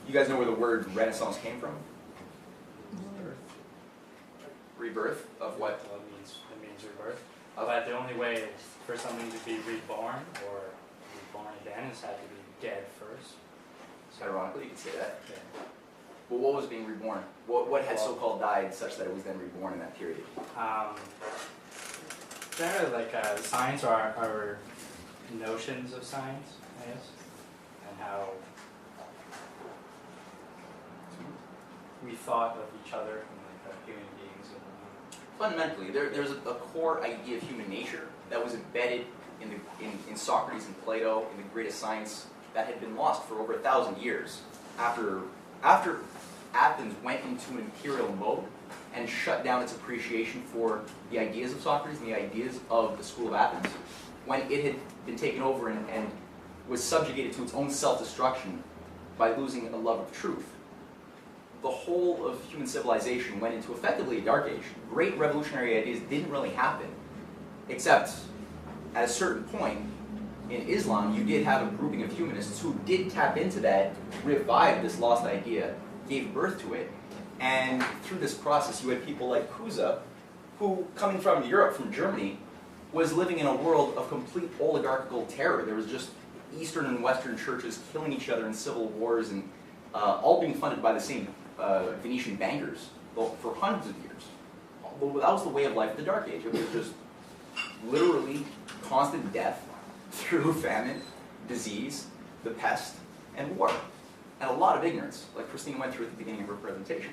You guys know where the word Renaissance came from? Rebirth of what? Well, it means rebirth. But the only way for something to be reborn or reborn again is had to be dead first. So ironically, you could say that. Yeah. But what was being reborn? What had so-called died such that it was then reborn in that period? Generally, like science or our notions of science, I guess, and how we thought of each other and like human beings. Fundamentally, there's a core idea of human nature that was embedded in Socrates and Plato, in the greatest science, that had been lost for over 1,000 years. After Athens went into an imperial mode and shut down its appreciation for the ideas of Socrates and the ideas of the school of Athens, when it had been taken over and was subjugated to its own self-destruction by losing a love of truth. The whole of human civilization went into effectively a dark age. Great revolutionary ideas didn't really happen, except at a certain point in Islam, you did have a grouping of humanists who did tap into that, revived this lost idea, gave birth to it, and through this process you had people like Cusa, who, coming from Europe, from Germany, was living in a world of complete oligarchical terror. There was just Eastern and Western churches killing each other in civil wars, and all being funded by the same Venetian bankers for hundreds of years. That was the way of life of the Dark Age. It was just literally constant death through famine, disease, the pest, and war. And a lot of ignorance, like Christine went through at the beginning of her presentation.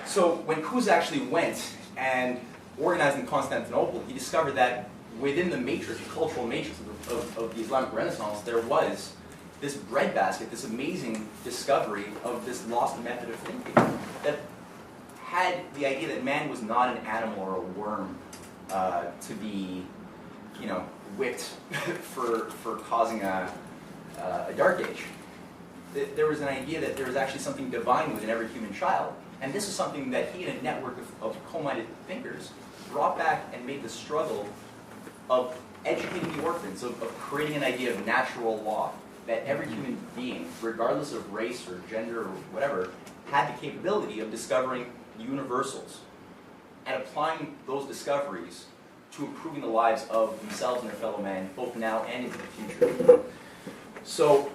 So when Cusa actually went and organized in Constantinople, he discovered that within the matrix, the cultural matrix of the Islamic Renaissance, there was this breadbasket, this amazing discovery of this lost method of thinking that had the idea that man was not an animal or a worm to be, whipped for causing a dark age. There was an idea that there was actually something divine within every human child. And this is something that he and a network of co-minded thinkers brought back and made the struggle of educating the orphans, of creating an idea of natural law, that every human being, regardless of race or gender or whatever, had the capability of discovering universals and applying those discoveries to improving the lives of themselves and their fellow man, both now and into the future. So,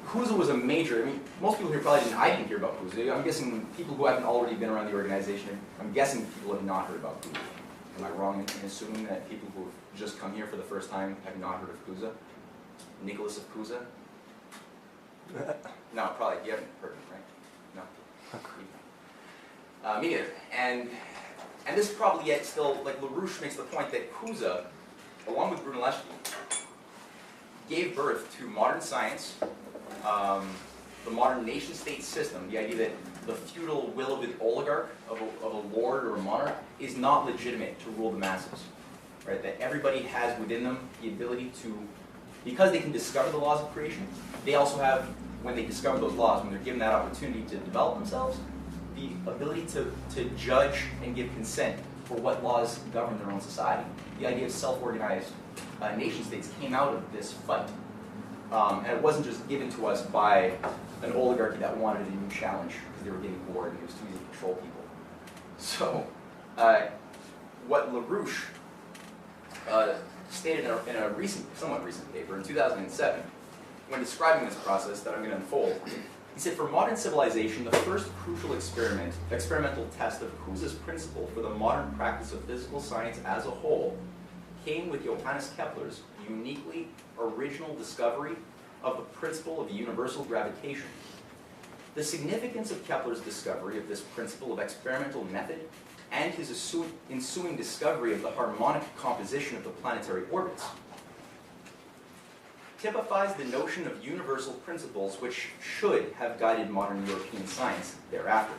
Cusa was a major, most people here probably I didn't hear about Cusa. I'm guessing people who haven't already been around the organization, I'm guessing people have not heard about Cusa. Am I wrong in assuming that people who have just come here for the first time have not heard of Cusa? Nicholas of Cusa? No, probably, you haven't heard of him, right? No. Me neither. And this is probably yet still, like LaRouche makes the point that Cusa, along with Brunellesc, gave birth to modern science, the modern nation-state system, the idea that the feudal will of an oligarch, of a lord or a monarch, is not legitimate to rule the masses. Right? That everybody has within them the ability to, because they can discover the laws of creation, they also have, when they discover those laws, when they're given that opportunity to develop themselves, the ability to judge and give consent for what laws govern their own society. The idea of self-organized nation-states came out of this fight. And it wasn't just given to us by an oligarchy that wanted a new challenge because they were getting bored and it was too easy to control people. So, what LaRouche stated in a somewhat recent paper in 2007, when describing this process that I'm going to unfold, he said, for modern civilization, the first crucial experimental test of Cusa's principle for the modern practice of physical science as a whole came with Johannes Kepler's uniquely original discovery of the principle of universal gravitation. The significance of Kepler's discovery of this principle of experimental method and his ensuing discovery of the harmonic composition of the planetary orbits typifies the notion of universal principles which should have guided modern European science thereafter.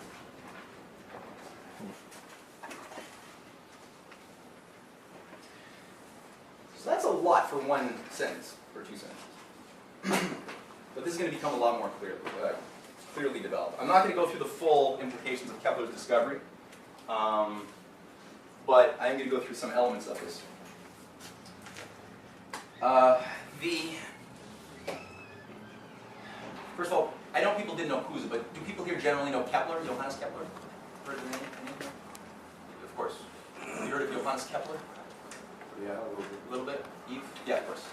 So that's a lot for one sentence, or two sentences. But this is going to become a lot more clearly developed. I'm not going to go through the full implications of Kepler's discovery, but I'm going to go through some elements of this. First of all, I don't didn't know Cusa, but do people here generally know Kepler, Johannes Kepler? Heard of the name? Anything? Of course. Have you heard of Johannes Kepler? Yeah, A little bit? Eve? Yeah, of course.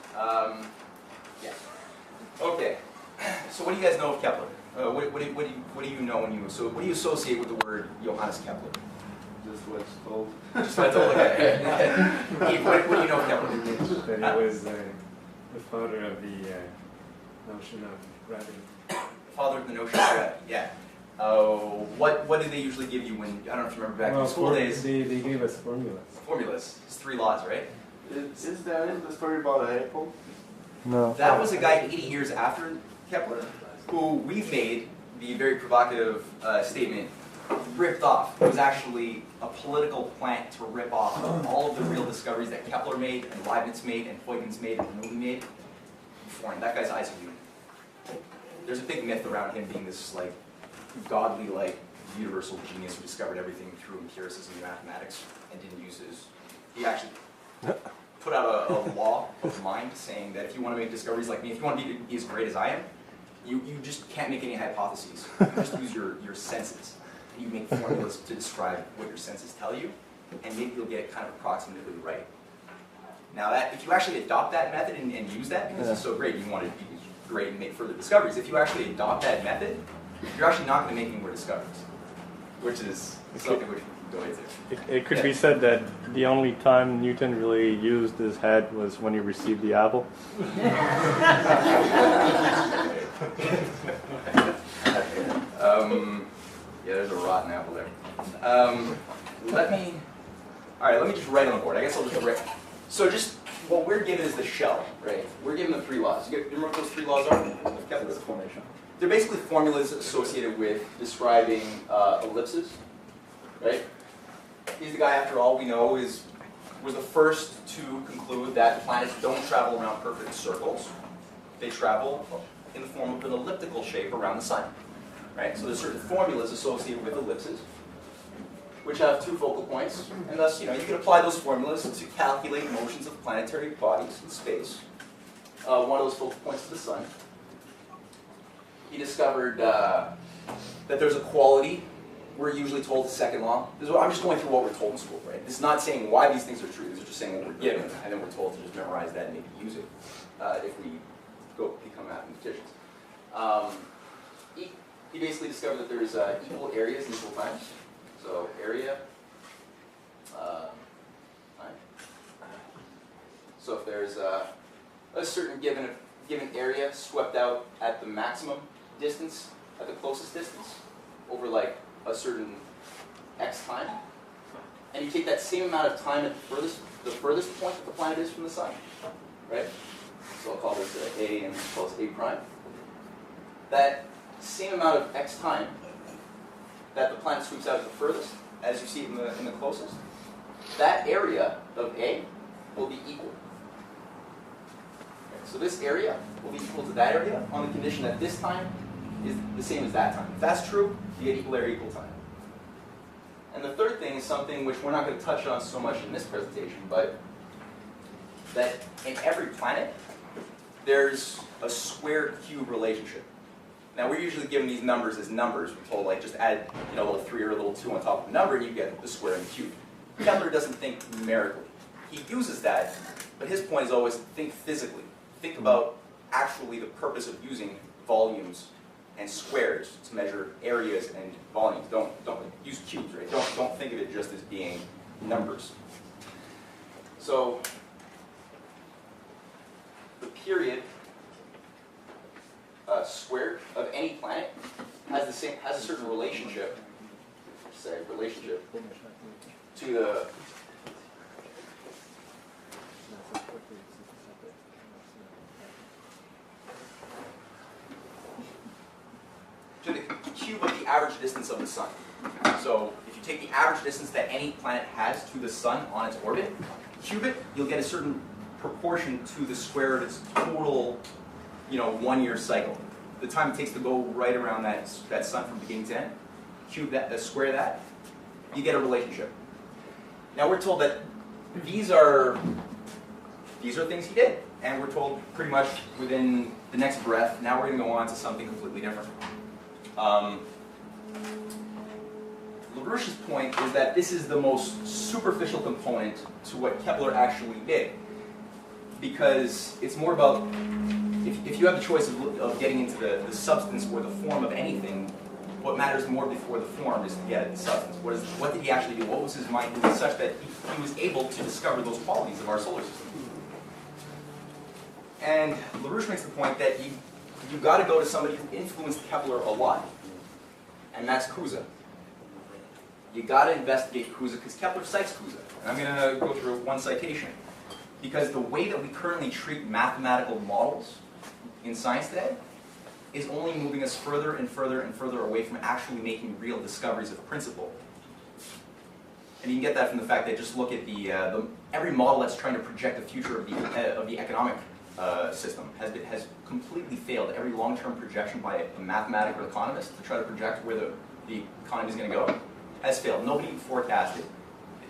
Yeah. Okay. So what do you guys know of Kepler? What do you know when you, so what do you associate with the word Johannes Kepler? just what's told. Just what I told you. Eve, what do you know of Kepler? That he was the father of the notion of gravity. Father of the notion of gravity, yeah. What did they usually give you when, I don't know if you remember back in school days? They gave us formulas. Formulas. It's 3 laws, right? Is there the story about an apple? No. That was a guy 80 years after Kepler, who we've made the very provocative statement ripped off. It was actually a political plant to rip off all of the real discoveries that Kepler made, and Leibniz made, and Huygens made, and Bernoulli made before him. That guy's Isaac Newton. There's a big myth around him being this like godly, like universal genius who discovered everything through empiricism and mathematics and didn't use his. He actually put out a law of mind saying that if you want to make discoveries like me, if you want to be as great as I am, you just can't make any hypotheses. You just use your senses. You make formulas to describe what your senses tell you, and maybe you'll get it kind of approximately right. Now, that if you actually adopt that method and use that, because it's so great, you want to be great and make further discoveries. If you actually adopt that method, you're actually not going to make any more discoveries, which is something which we can go into. It could be said that the only time Newton really used his head was when he received the apple. Yeah, there's a rotten apple there. Let me just write on the board. I guess I'll just write. So just, what we're given is the shell, right? We're given the 3 laws. You remember what those 3 laws are? Kepler's formation. They're basically formulas associated with describing ellipses, right? He's the guy, after all we know, was the first to conclude that planets don't travel around perfect circles. They travel in the form of an elliptical shape around the sun, right? So there's certain formulas associated with ellipses, which have 2 focal points, and thus, you can apply those formulas to calculate motions of planetary bodies in space. One of those focal points is the sun. He discovered that there's a quality. We're usually told the second law. I'm just going through what we're told in school, right? This is not saying why these things are true. These are just saying what we're given, and then we're told to just memorize that and maybe use it if we go become mathematicians. He basically discovered that there's equal areas and equal times. So area, time. So if there's a certain given area swept out at the maximum distance, at the closest distance, over like a certain x time, and you take that same amount of time at the furthest point that the planet is from the sun, right? So I'll call this A and call this A prime. That same amount of x time that the planet sweeps out at the furthest, as you see it in the closest, that area of A will be equal. Okay, so this area will be equal to that area on the condition that this time is the same as that time. If that's true, you get equal area, equal time. And the third thing is something which we're not going to touch on so much in this presentation, but that in every planet, there's a square-cube relationship. Now, we're usually given these numbers as numbers. We're told, like, just add a little 3 or a little 2 on top of the number, and you get the square and the cube. Kepler doesn't think numerically. He uses that, but his point is always think physically. Think about actually the purpose of using volumes and squares to measure areas and volumes. Don't use cubes, right? Don't think of it just as being numbers. So the period squared of any planet has a certain relationship. To the cube of the average distance of the sun. So if you take the average distance that any planet has to the sun on its orbit, cube it, you'll get a certain proportion to the square of its total, 1-year cycle. The time it takes to go right around that sun from beginning to end, cube that, square that, you get a relationship. Now we're told that these are things he did, and we're told pretty much within the next breath, now we're going to go on to something completely different. LaRouche's point is that this is the most superficial component to what Kepler actually did, because it's more about, if you have the choice of getting into the substance or the form of anything, what matters more before the form is to get at the substance. What did he actually do? What was his mind doing such that he was able to discover those qualities of our solar system? And LaRouche makes the point that you got to go to somebody who influenced Kepler a lot, and that's Cusa. You got to investigate Cusa because Kepler cites Cusa. And I'm going to go through one citation. Because the way that we currently treat mathematical models in science today is only moving us further and further and further away from actually making real discoveries of principle. And you can get that from the fact that just look at every model that's trying to project the future of the economic system has completely failed. Every long-term projection by a mathematical economist to try to project where the economy is going to go has failed. Nobody forecasted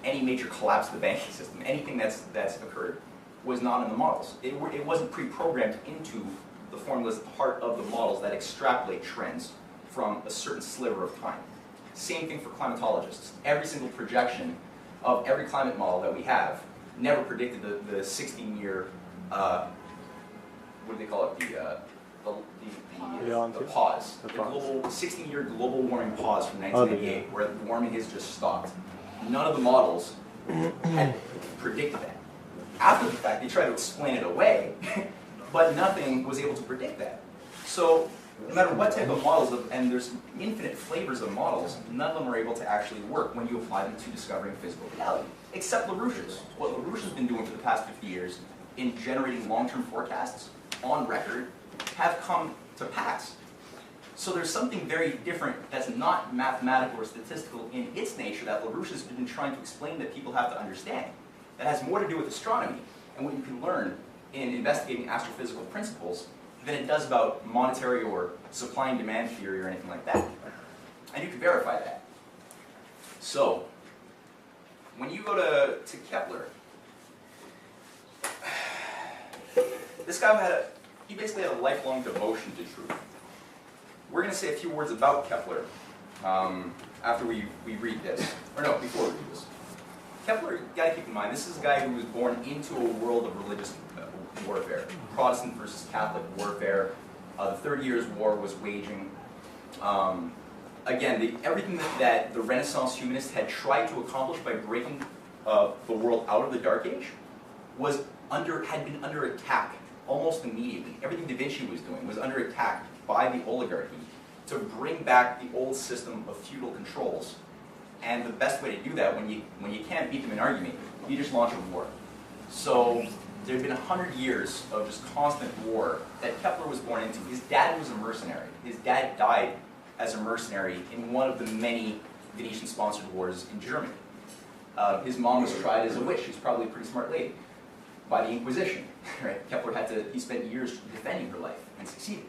any major collapse of the banking system. Anything that's occurred was not in the models. It wasn't pre-programmed into the formulas, part of the models that extrapolate trends from a certain sliver of time. Same thing for climatologists. Every single projection of every climate model that we have never predicted the 16-year, what do they call it, the pause. The global 16-year global warming pause from 1998, where warming has just stopped. None of the models had predicted that. After the fact, they tried to explain it away, but nothing was able to predict that. So no matter what type of models, and there's infinite flavors of models, none of them are able to actually work when you apply them to discovering physical reality, except LaRouche's. What LaRouche has been doing for the past 50 years in generating long-term forecasts on record have come to pass. So there's something very different that's not mathematical or statistical in its nature that LaRouche has been trying to explain that people have to understand. That has more to do with astronomy and what you can learn in investigating astrophysical principles than it does about monetary or supply and demand theory or anything like that. And you can verify that. So, when you go to Kepler, this guy he basically had a lifelong devotion to truth. We're going to say a few words about Kepler after we read this. Or no, before we read this. Kepler, you got to keep in mind, this is a guy who was born into a world of religious warfare. Protestant versus Catholic warfare. The 30 Years' War was waging. Again, everything that the Renaissance humanists had tried to accomplish by breaking the world out of the Dark Age had been under attack almost immediately. Everything Da Vinci was doing was under attack by the oligarchy to bring back the old system of feudal controls. And the best way to do that, when you can't beat them in argument, you just launch a war. So there had been 100 years of just constant war that Kepler was born into. His dad was a mercenary. His dad died as a mercenary in one of the many Venetian-sponsored wars in Germany. His mom was tried as a witch. She's probably a pretty smart lady. By the Inquisition, right? Kepler he spent years defending her life and succeeded.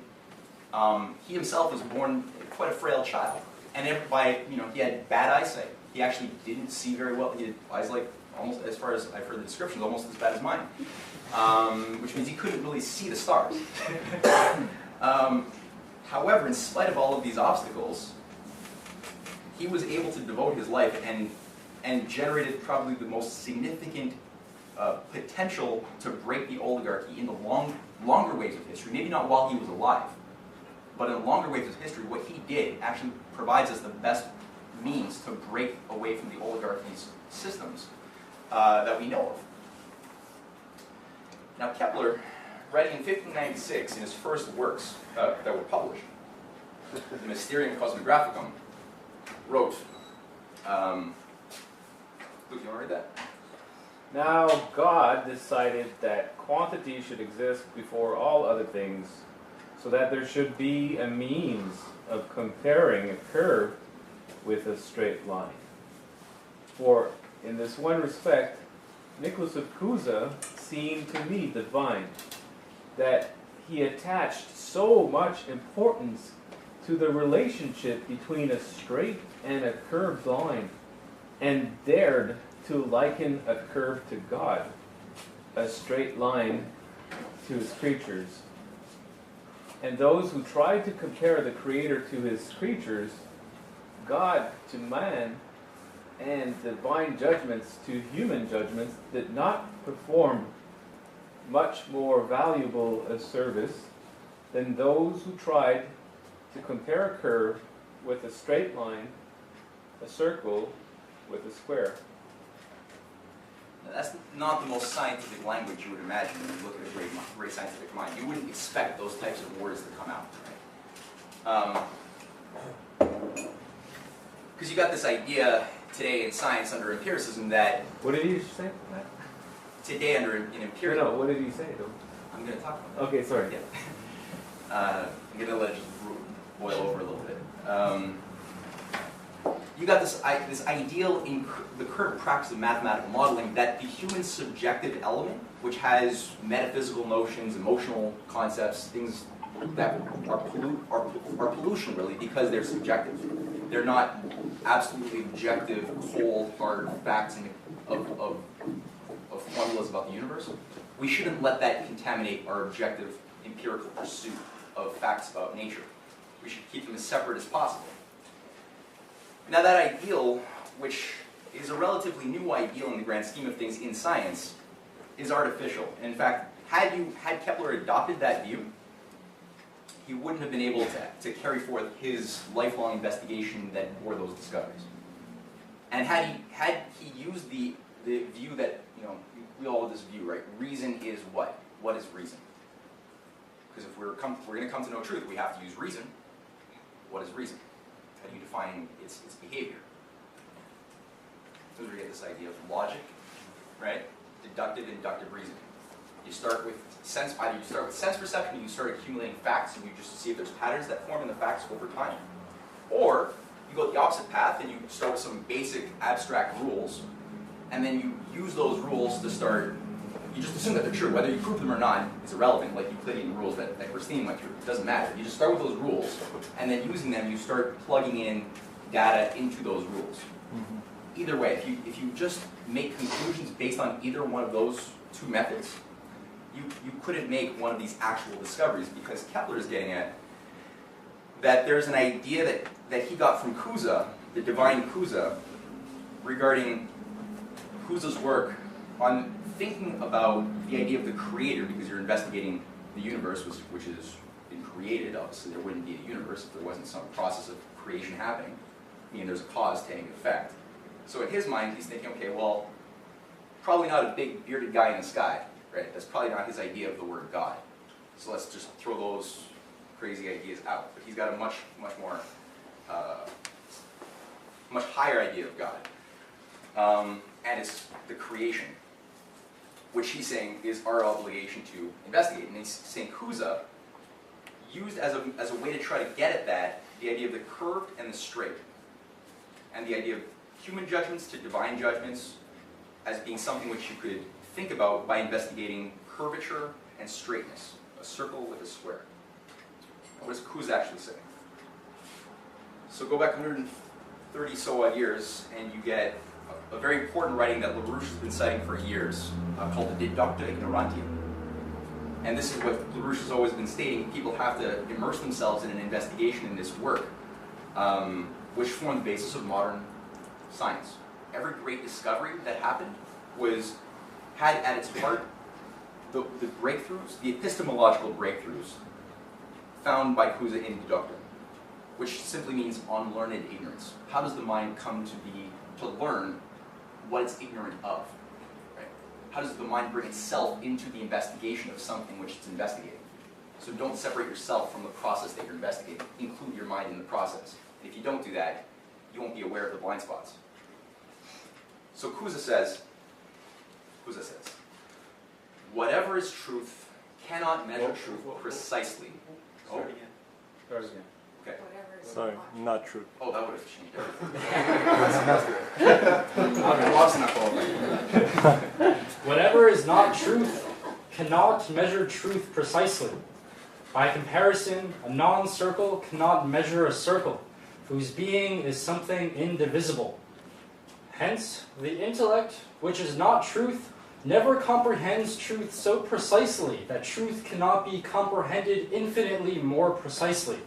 He himself was born quite a frail child. And he had bad eyesight. He actually didn't see very well. He had eyes like, almost, as far as I've heard the descriptions, almost as bad as mine. Which means he couldn't really see the stars. However, in spite of all of these obstacles, he was able to devote his life and generated probably the most significant potential to break the oligarchy in the longer waves of history. Maybe not while he was alive, but in the longer waves of history, what he did actually provides us the best means to break away from the oligarchy's systems that we know of. Now Kepler, writing in 1596 in his first works that were published, the Mysterium Cosmographicum, wrote, Luke, you want to read that? Now God decided that quantity should exist before all other things, so that there should be a means of comparing a curve with a straight line. For in this one respect, Nicholas of Cusa seemed to me divine, that he attached so much importance to the relationship between a straight and a curved line, and dared to liken a curve to God, a straight line to his creatures. And those who tried to compare the Creator to his creatures, God to man, and divine judgments to human judgments did not perform much more valuable a service than those who tried to compare a curve with a straight line, a circle with a square. Now, that's not the most scientific language you would imagine when you look at a great scientific mind. You wouldn't expect those types of words to come out, right? Because you got this idea today in science under empiricism that What did he say? today under in empiricism. No, what did he say though? I'm going to talk about that. Okay, sorry. Yeah. I'm going to let it just boil over a little bit. You got this ideal in the current practice of mathematical modeling that the human subjective element, which has metaphysical notions, emotional concepts, things that are pollution really because they're subjective. They're not absolutely objective, cold, hard facts of formulas about the universe. We shouldn't let that contaminate our objective empirical pursuit of facts about nature. We should keep them as separate as possible. Now that ideal, which is a relatively new ideal in the grand scheme of things in science, is artificial. And in fact, had Kepler adopted that view, he wouldn't have been able to carry forth his lifelong investigation that bore those discoveries. And had he used the view that, we all have this view, right? Reason is what? What is reason? Because if we're going to come to know truth, we have to use reason. What is reason? How do you define its behavior? So we get this idea of logic, right? Deductive, inductive reasoning. You start with sense, either you start with sense perception, and you start accumulating facts, and you just see if there's patterns that form in the facts over time. Or you go the opposite path, and you start with some basic abstract rules, and then you use those rules to start. You just assume that they're true. Whether you prove them or not is irrelevant, like Euclidean rules that Christine went through. It doesn't matter. You just start with those rules, and then using them, you start plugging in data into those rules. Mm-hmm. Either way, if you just make conclusions based on either one of those two methods, you couldn't make one of these actual discoveries, because Kepler is getting at that there's an idea that he got from Cusa, the divine Cusa, regarding Cusa's work on thinking about the idea of the creator, because you're investigating the universe, which has been created. Obviously, there wouldn't be a universe if there wasn't some process of creation happening. I mean, there's a cause taking effect. So in his mind, he's thinking, okay, well, probably not a big bearded guy in the sky, right? That's probably not his idea of the word God. So let's just throw those crazy ideas out. But he's got a much more, much higher idea of God. And it's the creation, which he's saying is our obligation to investigate. And he's saying Cusa used as a way to try to get at that, the idea of the curved and the straight, and the idea of human judgments to divine judgments as being something which you could think about by investigating curvature and straightness, a circle with a square. Now, what does Cusa actually say? So go back 130 so odd years, and you get a very important writing that LaRouche has been citing for years, called the Deducta Ignorantium. And this is what LaRouche has always been stating: people have to immerse themselves in an investigation in this work, which formed the basis of modern science. Every great discovery that happened had at its heart the breakthroughs, the epistemological breakthroughs found by Cusa in Deducta, which simply means unlearned ignorance. How does the mind come to learn what it's ignorant of? Right? How does the mind bring itself into the investigation of something which it's investigating? So don't separate yourself from the process that you're investigating. Include your mind in the process. And if you don't do that, you won't be aware of the blind spots. So Cusa says, whatever is truth cannot measure truth precisely. Start again. Okay. Sorry, not true. Oh, that would have changed everything. Okay, lost enough over. Whatever is not truth cannot measure truth precisely. By comparison, a non-circle cannot measure a circle, whose being is something indivisible. Hence, the intellect, which is not truth, never comprehends truth so precisely that truth cannot be comprehended infinitely more precisely.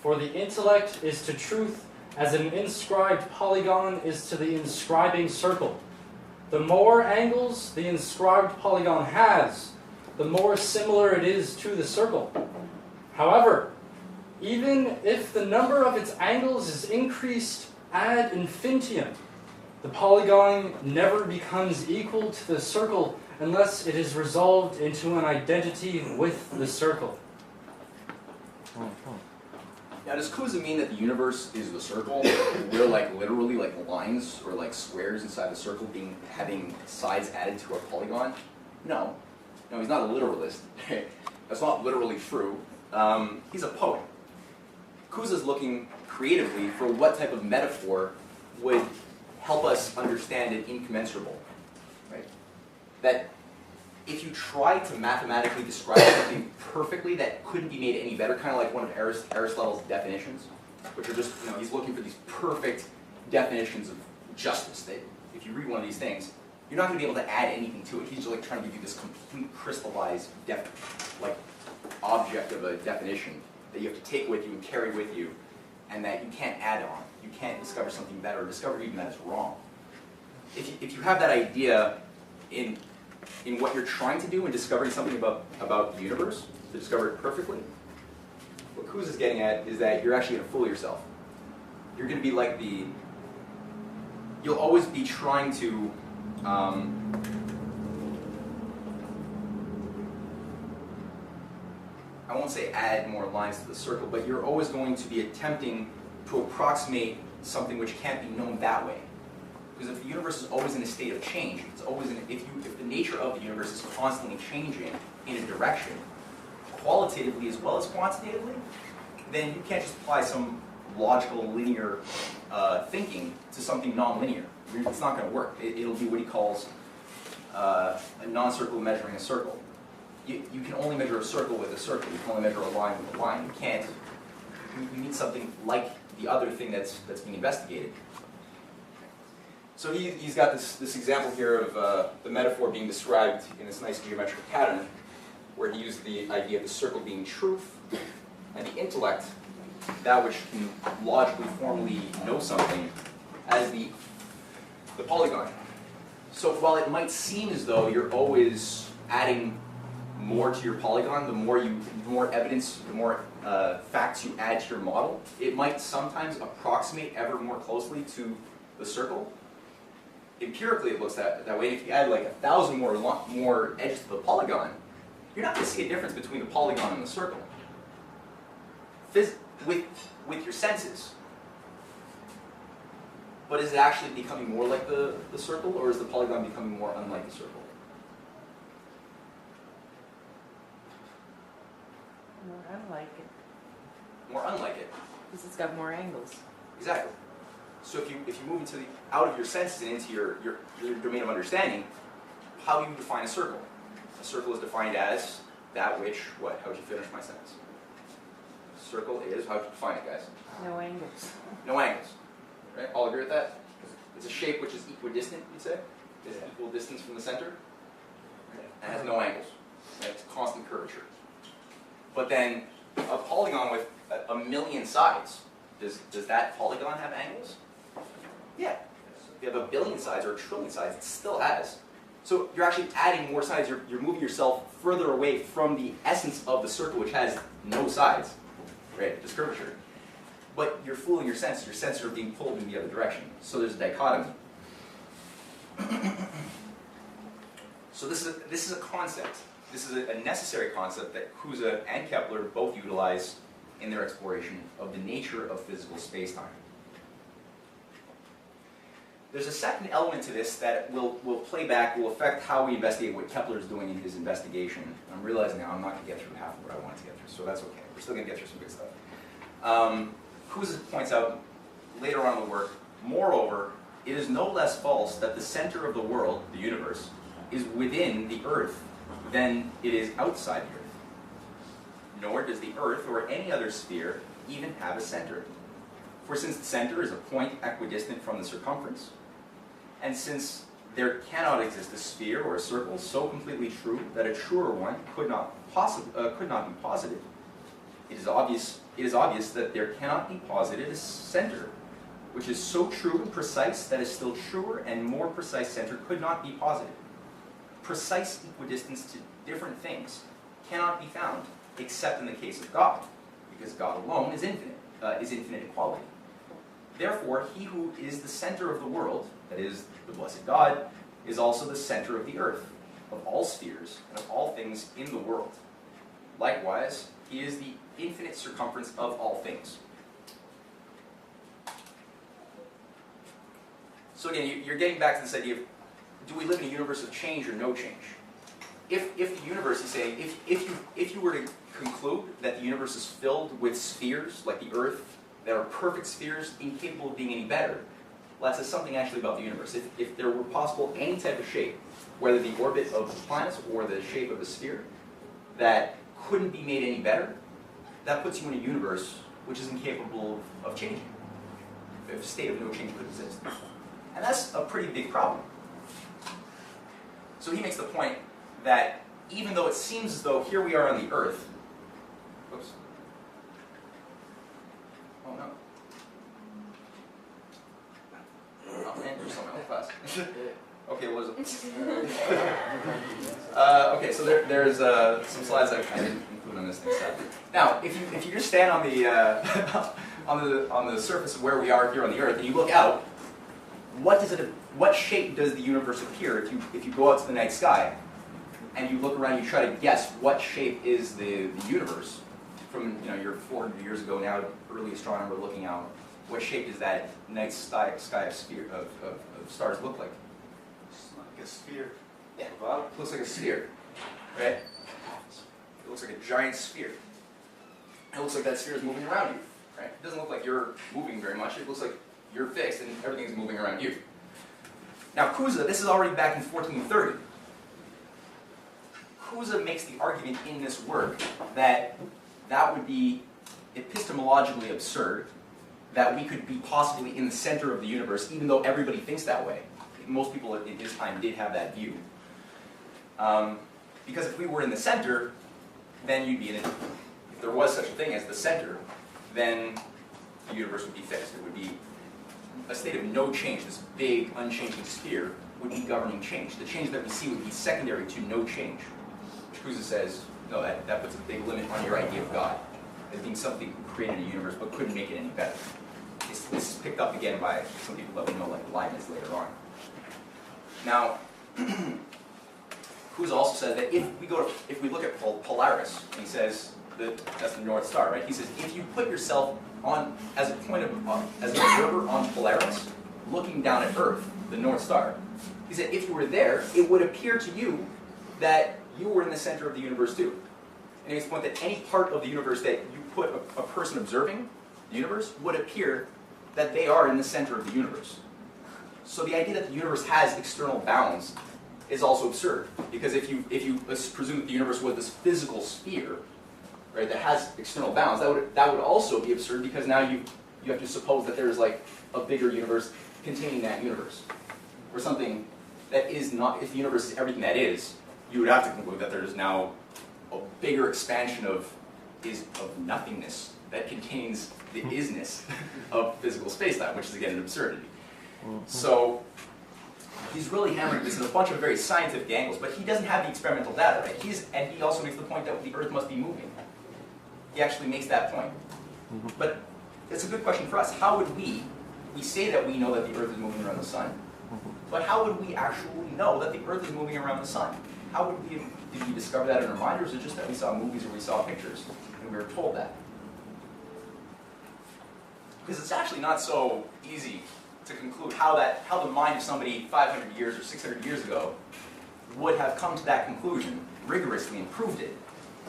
For the intellect is to truth as an inscribed polygon is to the inscribing circle. The more angles the inscribed polygon has, the more similar it is to the circle. However, even if the number of its angles is increased ad infinitum, the polygon never becomes equal to the circle unless it is resolved into an identity with the circle. Now, does Cusa mean that the universe is the circle? We're like literally like lines or like squares inside the circle having sides added to a polygon? No. No, he's not a literalist. That's not literally true. He's a poet. Cusa's looking creatively for what type of metaphor would help us understand an incommensurable. Right? That if you try to mathematically describe something perfectly that couldn't be made any better, kind of like one of Aristotle's definitions, which are just, he's looking for these perfect definitions of justice, that if you read one of these things, you're not going to be able to add anything to it. He's just like trying to give you this complete crystallized object of a definition that you have to take with you and carry with you, and that you can't add on. You can't discover something better, or discover even that it's wrong. If you have that idea in what you're trying to do in discovering something about the universe, to discover it perfectly, what Cusa's getting at is that you're actually going to fool yourself. You're going to be like you'll always be trying to I won't say add more lines to the circle, but you're always going to be attempting to approximate something which can't be known that way. Because if the universe is always in a state of change, it's always if the nature of the universe is constantly changing in a direction, qualitatively as well as quantitatively, then you can't just apply some logical, linear thinking to something non-linear. It's not going to work. It'll be what he calls a non-circle measuring a circle. You can only measure a circle with a circle. You can only measure a line with a line. You can't. You need something like the other thing that's being investigated. So he's got this example here of the metaphor being described in this nice geometric pattern, where he used the idea of the circle being truth, and the intellect, that which can logically, formally know something, as the polygon. So while it might seem as though you're always adding more to your polygon, the more evidence, the more facts you add to your model, it might sometimes approximate ever more closely to the circle. Empirically, it looks that way. If you add like 1,000 more edges to the polygon, you're not going to see a difference between the polygon and the circle. With your senses. But is it actually becoming more like the circle, or is the polygon becoming more unlike the circle? More unlike it. More unlike it. Because it's got more angles. Exactly. So if you move out of your senses and into your domain of understanding, how do you define a circle? A circle is defined as that which, what? How would you finish my sentence? Circle is, how would you define it, guys? No angles. No angles. Right? All agree with that? It's a shape which is equidistant, you'd say? It's equal distance from the center. And has no angles. Right? It's constant curvature. But then a polygon with a million sides, does that polygon have angles? Yeah. If you have a billion sides or a trillion sides, it still has. So you're actually adding more sides. You're moving yourself further away from the essence of the circle, which has no sides, right? Just curvature. But you're fooling your senses. Your senses are being pulled in the other direction. So there's a dichotomy. So this is a concept. This is a necessary concept that Cusa and Kepler both utilize in their exploration of the nature of physical spacetime. There's a second element to this that will affect how we investigate what Kepler is doing in his investigation. I'm realizing now I'm not going to get through half of what I wanted to get through, so that's okay. We're still going to get through some good stuff. Cusa points out later on in the work, moreover, it is no less false that the center of the world, the universe, is within the Earth than it is outside the Earth. Nor does the Earth or any other sphere even have a center. For since the center is a point equidistant from the circumference, and since there cannot exist a sphere or a circle so completely true that a truer one could not be posited. It is obvious that there cannot be posited a center, which is so true and precise that a still truer and more precise center could not be posited. Precise equidistance to different things cannot be found except in the case of God, because God alone is infinite equality. Therefore, he who is the center of the world, that is, the blessed God, is also the center of the earth, of all spheres, and of all things in the world. Likewise, he is the infinite circumference of all things. So again, you're getting back to this idea of, do we live in a universe of change or no change? If the universe is saying, if you were to conclude that the universe is filled with spheres, like the Earth, that are perfect spheres, incapable of being any better, well, that says something actually about the universe. If there were possible any type of shape, whether the orbit of the planets or the shape of a sphere, that couldn't be made any better, that puts you in a universe which is incapable of changing. If a state of no change could exist. And that's a pretty big problem. So he makes the point that even though it seems as though here we are on the Earth, oops. Oh no. Oh man, there's something else fast. Okay, what is it? Okay, so there's some slides I didn't include on this next step. Now, if you just stand on the on the surface of where we are here on the Earth and you look out, what shape does the universe appear if you go out to the night sky and you look around, you try to guess what shape is the universe from your 400 years ago now, early astronomer looking out. What shape does that night sky of stars look like? It's like a sphere. Yeah, well, it looks like a sphere, right? It looks like a giant sphere. It looks like that sphere is moving around you, right? It doesn't look like you're moving very much. It looks like you're fixed and everything's moving around you. Now, Cusa, this is already back in 1430. Cusa makes the argument in this work that would be epistemologically absurd, that we could be possibly in the center of the universe, even though everybody thinks that way. Most people in his time did have that view. Because if we were in the center, then you'd be in it. If there was such a thing as the center, then the universe would be fixed. It would be a state of no change. This big, unchanging sphere would be governing change. The change that we see would be secondary to no change. Cusa says, no, that puts a big limit on your idea of God, as being something who created a universe but couldn't make it any better. This is picked up again by some people that we know, like Leibniz later on. Now, Cusa also says that if we look at Polaris, and he says that's the North Star, right? He says if you put yourself on as an observer on Polaris, looking down at Earth, the North Star, he said if you were there, it would appear to you that you were in the center of the universe too. And he makes the point that any part of the universe that you put a person observing the universe would appear that they are in the center of the universe. So the idea that the universe has external bounds is also absurd, because if you presume that the universe was this physical sphere, right, that has external bounds, that would also be absurd, because now you have to suppose that there's like a bigger universe containing that universe, or something that is not. If the universe is everything that is, you would have to conclude that there is now a bigger expansion of nothingness that contains the isness of physical space-time, which is again an absurdity. So he's really hammering this in a bunch of very scientific angles, but he doesn't have the experimental data, right? And he also makes the point that the Earth must be moving. He actually makes that point. But it's a good question for us. How would we say that we know that the Earth is moving around the sun, but how would we actually know that the Earth is moving around the sun? How would did we discover that in our mind, or is it just that we saw movies or we saw pictures and we were told that? Because it's actually not so easy to conclude how the mind of somebody 500 years or 600 years ago would have come to that conclusion rigorously and proved it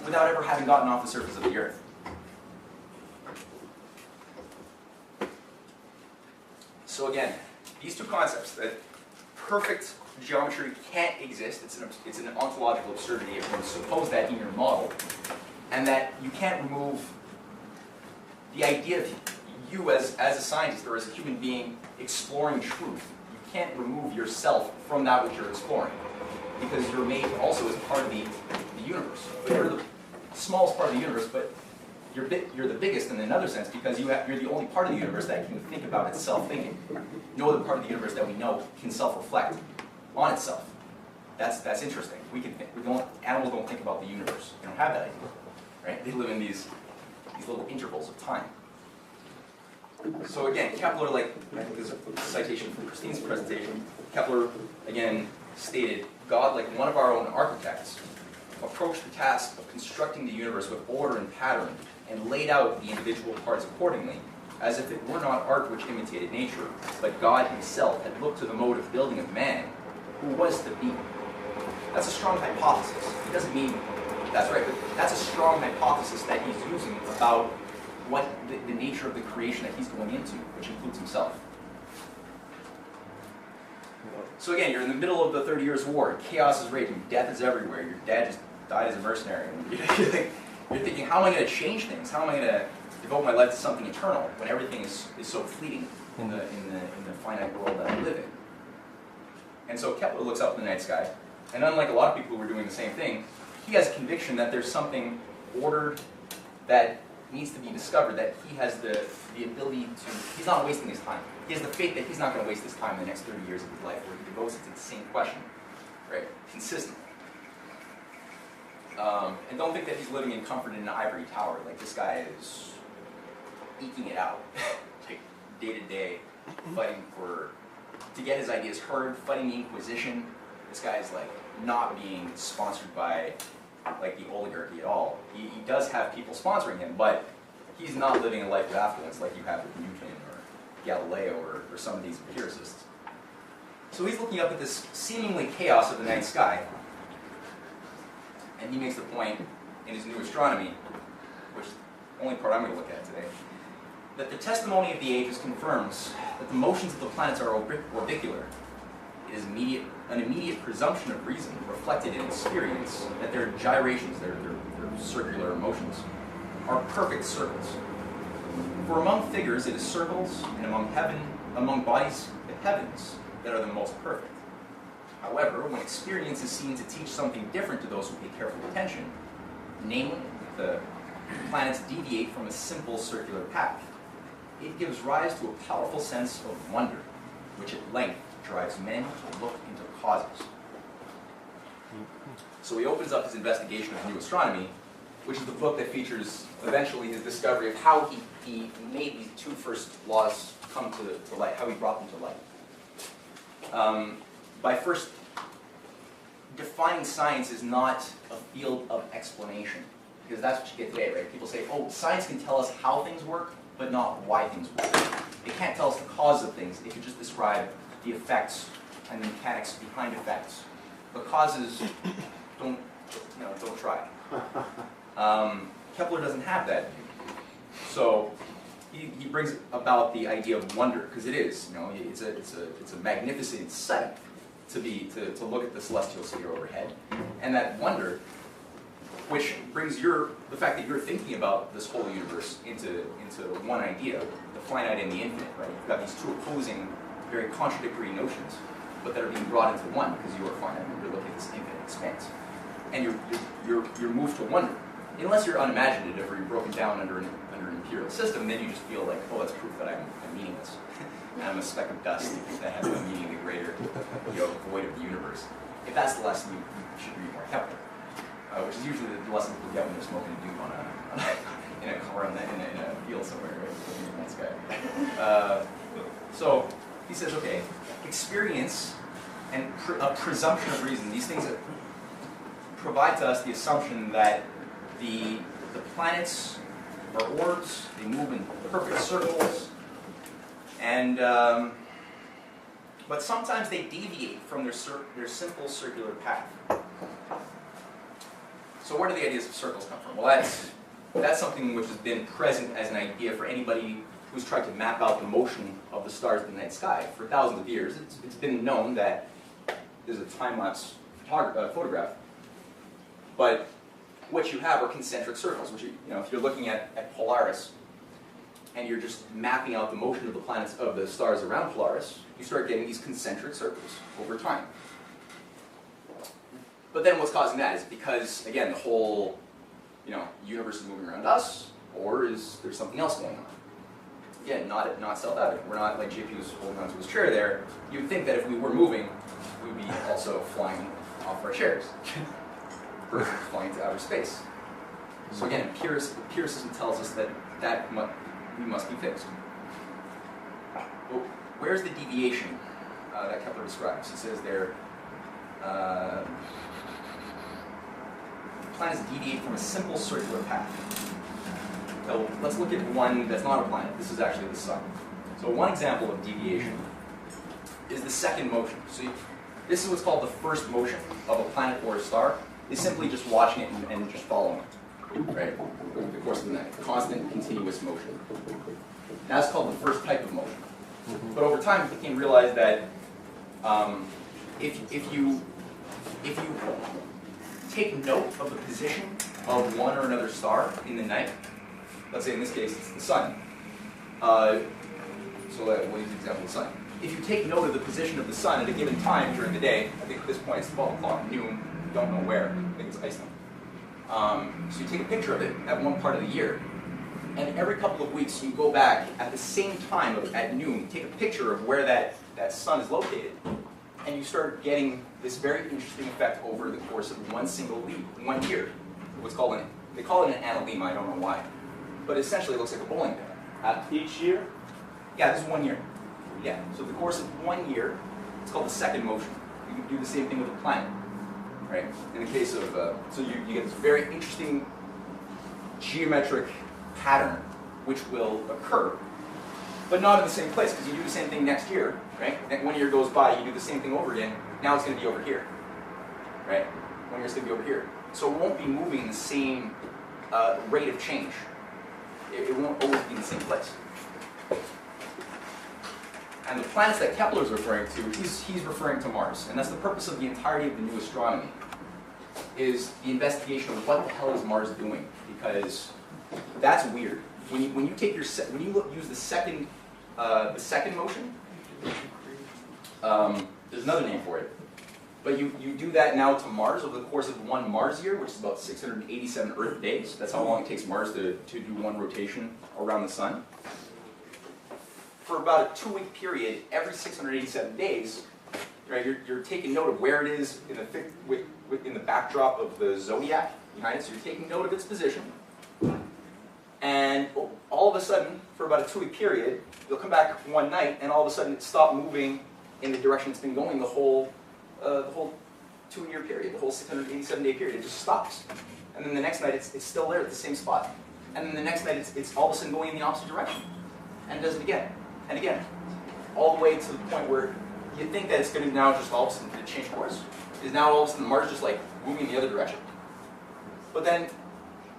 without ever having gotten off the surface of the Earth. So again, these two concepts, that perfect geometry can't exist, it's an ontological absurdity if you suppose that in your model, and that you can't remove the idea of you as a scientist or as a human being exploring truth. You can't remove yourself from that which you're exploring, because you're made also as part of the universe. But you're the smallest part of the universe, but you're the biggest in another sense, because you're the only part of the universe that can think about itself thinking. No other part of the universe that we know can self-reflect on itself. That's interesting. Animals don't think about the universe. They don't have that idea, right? They live in these little intervals of time. So again, Kepler, I think this is a citation from Christine's presentation. Kepler again stated, God, like one of our own architects, approached the task of constructing the universe with order and pattern, and laid out the individual parts accordingly, as if it were not art which imitated nature, but God himself had looked to the mode of building of man, who was to be. That's a strong hypothesis. It doesn't mean that's right, but that's a strong hypothesis that he's using about what the nature of the creation that he's going into, which includes himself. So again, you're in the middle of the 30 Years' War. Chaos is raging. Death is everywhere. Your dad just died as a mercenary. You're thinking, how am I going to change things? How am I going to devote my life to something eternal when everything is so fleeting in the finite world that I live in? And so Kepler looks up in the night sky, and unlike a lot of people who are doing the same thing, he has conviction that there's something ordered that needs to be discovered, that he has the ability to, he's not wasting his time. He has the faith that he's not going to waste his time in the next 30 years of his life, where he devotes it to the same question, right, consistently. And don't think that he's living in comfort in an ivory tower. Like, this guy is eking it out, like, day to day, fighting to get his ideas heard, fighting the Inquisition. This guy is, like, not being sponsored by, like, the oligarchy at all. He does have people sponsoring him, but he's not living a life of affluence like you have with Newton or Galileo or some of these empiricists. So he's looking up at this seemingly chaos of the night sky, and he makes the point in his new astronomy, which is the only part I'm going to look at today, that the testimony of the ages confirms that the motions of the planets are orbicular. It is an immediate presumption of reason reflected in experience that their gyrations, their circular motions, are perfect circles. For among figures it is circles, and among bodies the heavens that are the most perfect. However, when experience is seen to teach something different to those who pay careful attention, namely, the planets deviate from a simple circular path, it gives rise to a powerful sense of wonder, which at length drives men to look into causes. So he opens up his investigation of new astronomy, which is the book that features eventually his discovery of how he made these two first laws come to light, how he brought them to light. By first defining science is not a field of explanation, because that's what you get today, right? People say, oh, science can tell us how things work, but not why things work. It can't tell us the cause of things. It can just describe the effects and the mechanics behind effects. The causes, don't try. Kepler doesn't have that. So he brings about the idea of wonder, because it is, it's a magnificent sight to look at the celestial sphere overhead, and that wonder, which brings the fact that you're thinking about this whole universe into one idea, the finite and the infinite, right? You've got these two opposing, very contradictory notions, but that are being brought into one because you are finite and you're looking at this infinite expanse, and you're moved to wonder. Unless you're unimaginative or you're broken down under an imperial system, then you just feel like, oh, that's proof that I'm meaningless. And I'm a speck of dust that has no meaning in the greater void of the universe. If that's the lesson, you should read more Kepler, which is usually the lesson people get when they're smoking a doom in a car in a field somewhere, right? That's guy. So he says, okay, experience and a presumption of reason, these things that provide to us the assumption that the planets are orbs, they move in perfect circles, and but sometimes they deviate from their simple circular path. So where do the ideas of circles come from? Well, that's something which has been present as an idea for anybody who's tried to map out the motion of the stars in the night sky for thousands of years. It's been known that there's a time-lapse photograph, but what you have are concentric circles, which if you're looking at Polaris, and you're just mapping out the motion of the planets, of the stars around Polaris, you start getting these concentric circles over time. But then what's causing that is because, again, the whole, universe is moving around us, or is there something else going on? Again, not self-evident. We're not, like JP was holding onto his chair there. You'd think that if we were moving, we would be also flying off our chairs, versus flying to outer space. So again, empiricism tells us that we must be fixed. Well, where's the deviation that Kepler describes? He says there, planets deviate from a simple circular path. So let's look at one that's not a planet. This is actually the sun. So one example of deviation is the second motion. So this is what's called the first motion of a planet or a star. Is simply just watching it and just following it, right? Over the course of the night. Constant, continuous motion. That's called the first type of motion. But over time, it became realized that if you take note of the position of one or another star in the night, let's say in this case it's the sun. So we'll use the example of the sun. If you take note of the position of the sun at a given time during the day, I think at this point it's 12 o'clock, noon, don't know where, I think it's Iceland. So you take a picture of it at one part of the year, and every couple of weeks you go back at the same time at noon, take a picture of where that sun is located, and you start getting this very interesting effect over the course of one year. They call it an analemma, I don't know why. But essentially it looks like a bowling pin. Each year? Yeah, this is 1 year. Yeah, so the course of 1 year, it's called the second motion. You can do the same thing with a planet, right? In the case of, so you get this very interesting geometric pattern which will occur, but not in the same place, because you do the same thing next year, right? 1 year goes by, you do the same thing over again, now it's going to be over here, right? 1 year's going to be over here. So it won't be moving the same rate of change. It won't always be in the same place. And the planets that Kepler is referring to, he's referring to Mars. And that's the purpose of the entirety of the new astronomy, is the investigation of what the hell is Mars doing. Because that's weird. When you use the second motion, there's another name for it. But you do that now to Mars over the course of 1 Mars year, which is about 687 Earth days. That's how long it takes Mars to do one rotation around the sun. For about a 2-week period, every 687 days, right, you're taking note of where it is in the backdrop of the zodiac behind it. So you're taking note of its position. And all of a sudden, for about a 2-week period, you'll come back one night, and all of a sudden it stopped moving in the direction it's been going the whole 2-year period, the whole 687-day period. It just stops. And then the next night, it's still there at the same spot. And then the next night, it's all of a sudden going in the opposite direction. And it does it again, and again. All the way to the point where you think that it's going to now just all of a sudden change course. Is now all of a sudden Mars just like moving in the other direction. But then,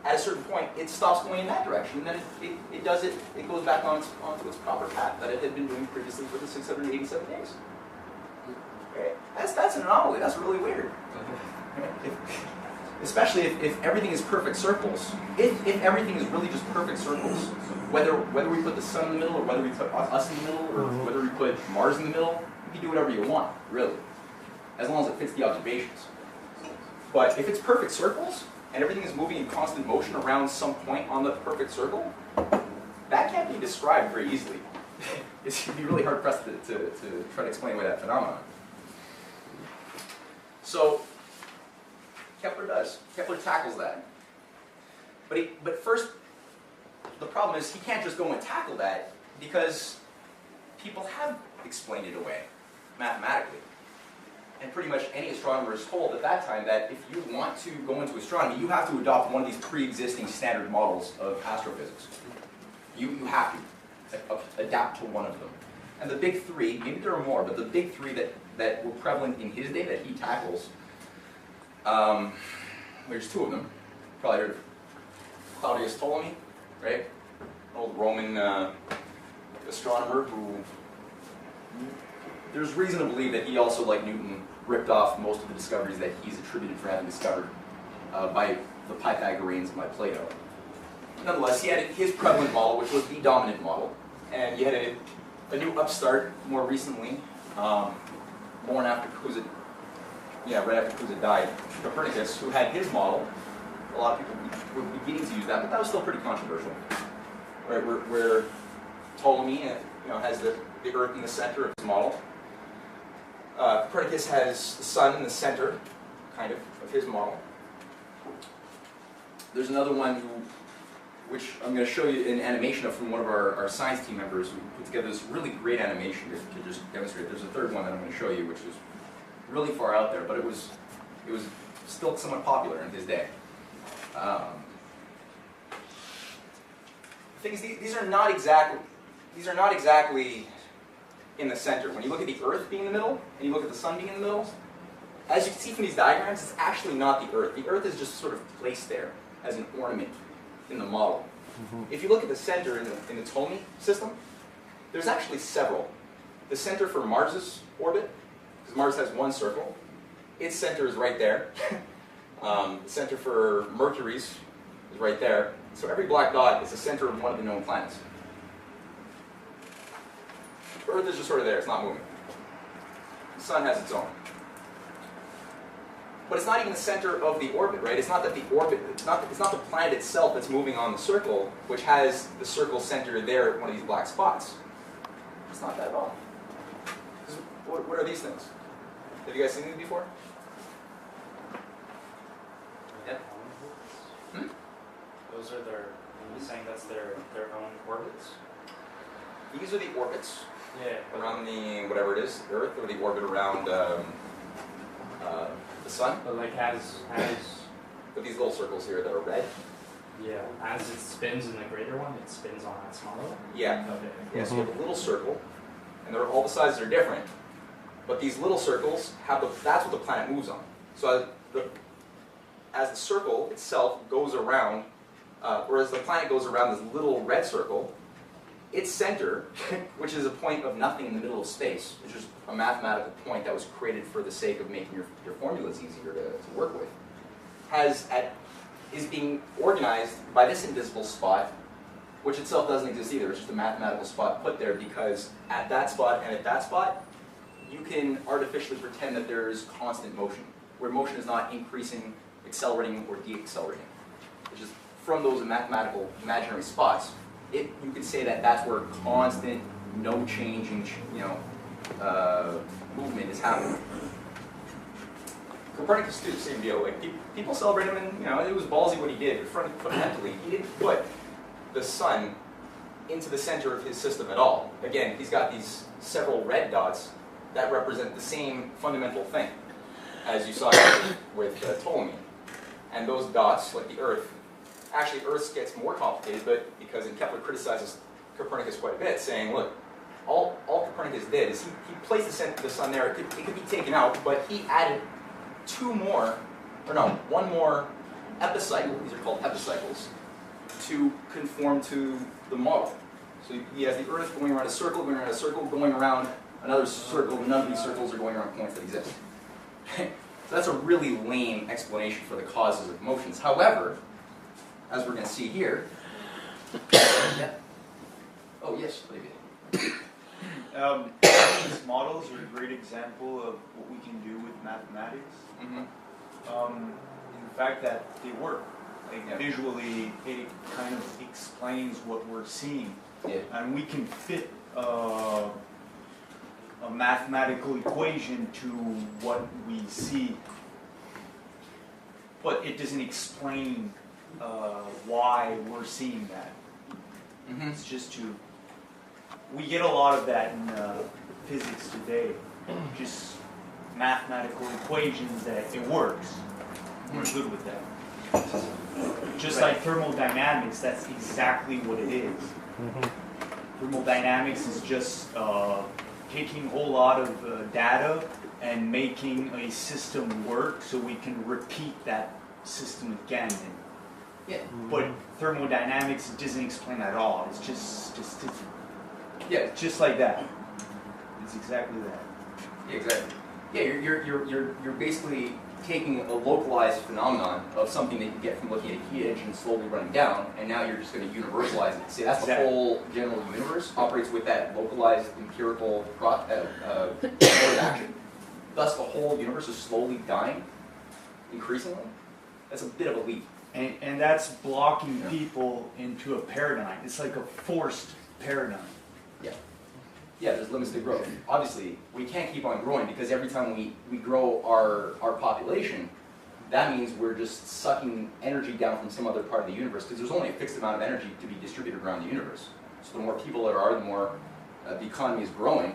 at a certain point, it stops going in that direction, and then it goes back onto its proper path that it had been doing previously for the 687 days. Okay. That's an anomaly. That's really weird. Especially if everything is perfect circles. If everything is really just perfect circles, whether we put the sun in the middle, or whether we put us in the middle, or whether we put Mars in the middle, you can do whatever you want, really, as long as it fits the observations. But if it's perfect circles, and everything is moving in constant motion around some point on the perfect circle, that can't be described very easily. It'd be really hard pressed to try to explain away that phenomenon. So Kepler does. Kepler tackles that. But first, the problem is he can't just go and tackle that, because people have explained it away mathematically. And pretty much any astronomer is told at that time that if you want to go into astronomy, you have to adopt one of these pre-existing standard models of astrophysics. You have to adapt to one of them. And the big three, maybe there are more, but the big three that were prevalent in his day that he tackles, there's 2 of them. Probably heard of Claudius Ptolemy, right? An old Roman astronomer who, there's reason to believe that he also, like Newton, ripped off most of the discoveries that he's attributed for having discovered by the Pythagoreans and by Plato. nonetheless, he had his prevalent model, which was the dominant model, and you had a new upstart more recently, born after Cusa, right after Cusa died, Copernicus, who had his model. A lot of people were beginning to use that, but that was still pretty controversial. Right, where Ptolemy, has the Earth in the center of his model. Copernicus has the sun in the center, kind of his model. There's another one which I'm going to show you an animation of from one of our science team members who put together this really great animation to just demonstrate. There's a third one that I'm going to show you, which is really far out there, but it was still somewhat popular in his day. The thing is, these are not exactly in the center. When you look at the Earth being in the middle, and you look at the sun being in the middle, as you can see from these diagrams, it's actually not the Earth. The Earth is just sort of placed there as an ornament in the model. If you look at the center in the Ptolemy system, there's actually several. The center for Mars's orbit, because Mars has one circle, its center is right there. The center for Mercury's is right there. So every black dot is the center of one of the known planets. Earth is just sort of there, it's not moving. The sun has its own. But it's not even the center of the orbit, right? It's not that the orbit, it's not the planet itself that's moving on the circle, which has the circle center there at one of these black spots. It's not that at all. What are these things? Have you guys seen these before? Yeah. Those are are you saying that's their own orbits? These are the orbits Yeah. around the, whatever it is, Earth, or the orbit around the sun. But like as With these little circles here that are red. yeah, as it spins in the greater one, it spins on that smaller one? Yeah. Okay. Yeah, so you have a little circle, and all the sizes are different, but these little circles have that's what the planet moves on. So as the circle itself goes around, or as the planet goes around this little red circle, its center, which is a point of nothing in the middle of space, which is a mathematical point that was created for the sake of making your formulas easier to work with, is being organized by this invisible spot, which itself doesn't exist either. It's just a mathematical spot put there because at that spot and at that spot, you can artificially pretend that there's constant motion, where motion is not increasing, accelerating, or deaccelerating. It's just from those mathematical imaginary spots, you can say that that's where constant, no changing, movement is happening. Copernicus too, the same deal. Like people celebrate him, and it was ballsy what he did. Fundamentally, he didn't put the sun into the center of his system at all. Again, he's got these several red dots that represent the same fundamental thing as you saw with Ptolemy. And those dots, like the Earth, actually Earth gets more complicated, but because Kepler criticizes Copernicus quite a bit, saying, look, all Copernicus did is he placed the sun there. It could be taken out, but he added one more epicycle, these are called epicycles, to conform to the model. So he has the Earth going around a circle, going around a circle, going around another circle, and none of these circles are going around points that exist. So that's a really lame explanation for the causes of motions. However, as we're going to see here, yeah. Oh yes, Olivia. These models are a great example of what we can do with mathematics. Mm-hmm. In the fact that they work. Like Yeah. visually, it kind of explains what we're seeing. Yeah. And we can fit a mathematical equation to what we see. But it doesn't explain why we're seeing that. Mm-hmm. It's just we get a lot of that in physics today. Just mathematical equations that it works. We're good with that. Just like thermodynamics, that's exactly what it is. Thermodynamics is just taking a whole lot of data and making a system work so we can repeat that system again. Yeah. But thermodynamics doesn't explain at all. It's just Yeah. just like that. It's exactly that. Yeah, exactly. Yeah, you're basically taking a localized phenomenon of something that you get from looking at a heat engine slowly running down, and now you're just going to universalize it. See, that's the whole general universe operates with that localized empirical mode of action. Thus, the whole universe is slowly dying, increasingly. That's a bit of a leap. And that's blocking people into a paradigm. It's like a forced paradigm. Yeah, there's limits to growth. Obviously, we can't keep on growing because every time we grow our population, that means we're just sucking energy down from some other part of the universe because there's only a fixed amount of energy to be distributed around the universe. So the more people there are, the more the economy is growing.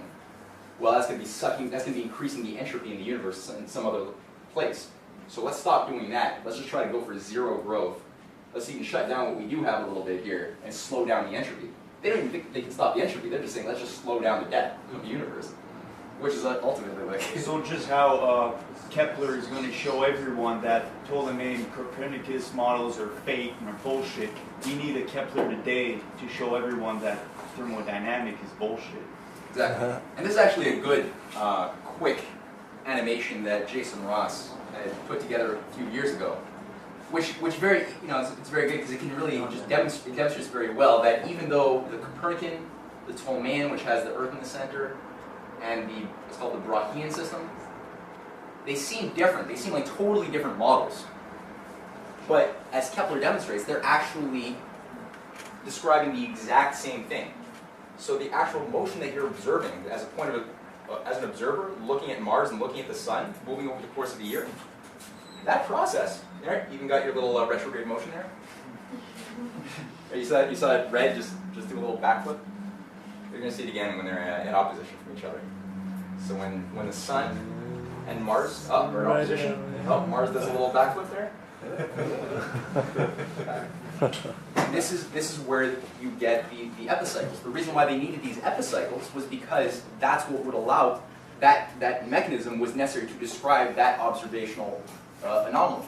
Well, that's going to be increasing the entropy in the universe in some other place. So let's stop doing that. Let's just try to go for zero growth. Let's even shut down what we do have a little bit here and slow down the entropy. They don't even think they can stop the entropy. They're just saying, let's just slow down the death of the universe, which is ultimately like... So just how Kepler is going to show everyone that Ptolemy and Copernicus models are fake and are bullshit, we need a Kepler today to show everyone that thermodynamic is bullshit. Exactly. And this is actually a good, quick animation that Jason Ross had put together a few years ago, which very, it's very good because it can really just demonstrates very well that even though the Copernican, the Ptolemaic, which has the Earth in the center, and it's called the Bracheian system, they seem different. They seem like totally different models. But as Kepler demonstrates, they're actually describing the exact same thing. So the actual motion that you're observing as a point of as an observer, looking at Mars and looking at the sun, moving over the course of the year, that process, right? You even got your little retrograde motion there. You saw that red just do a little backflip. You're going to see it again when they're in opposition from each other. So when the sun and Mars are in opposition, Mars does a little backflip there. And this is where you get the epicycles. The reason why they needed these epicycles was because that's what would allow that mechanism was necessary to describe that observational anomaly.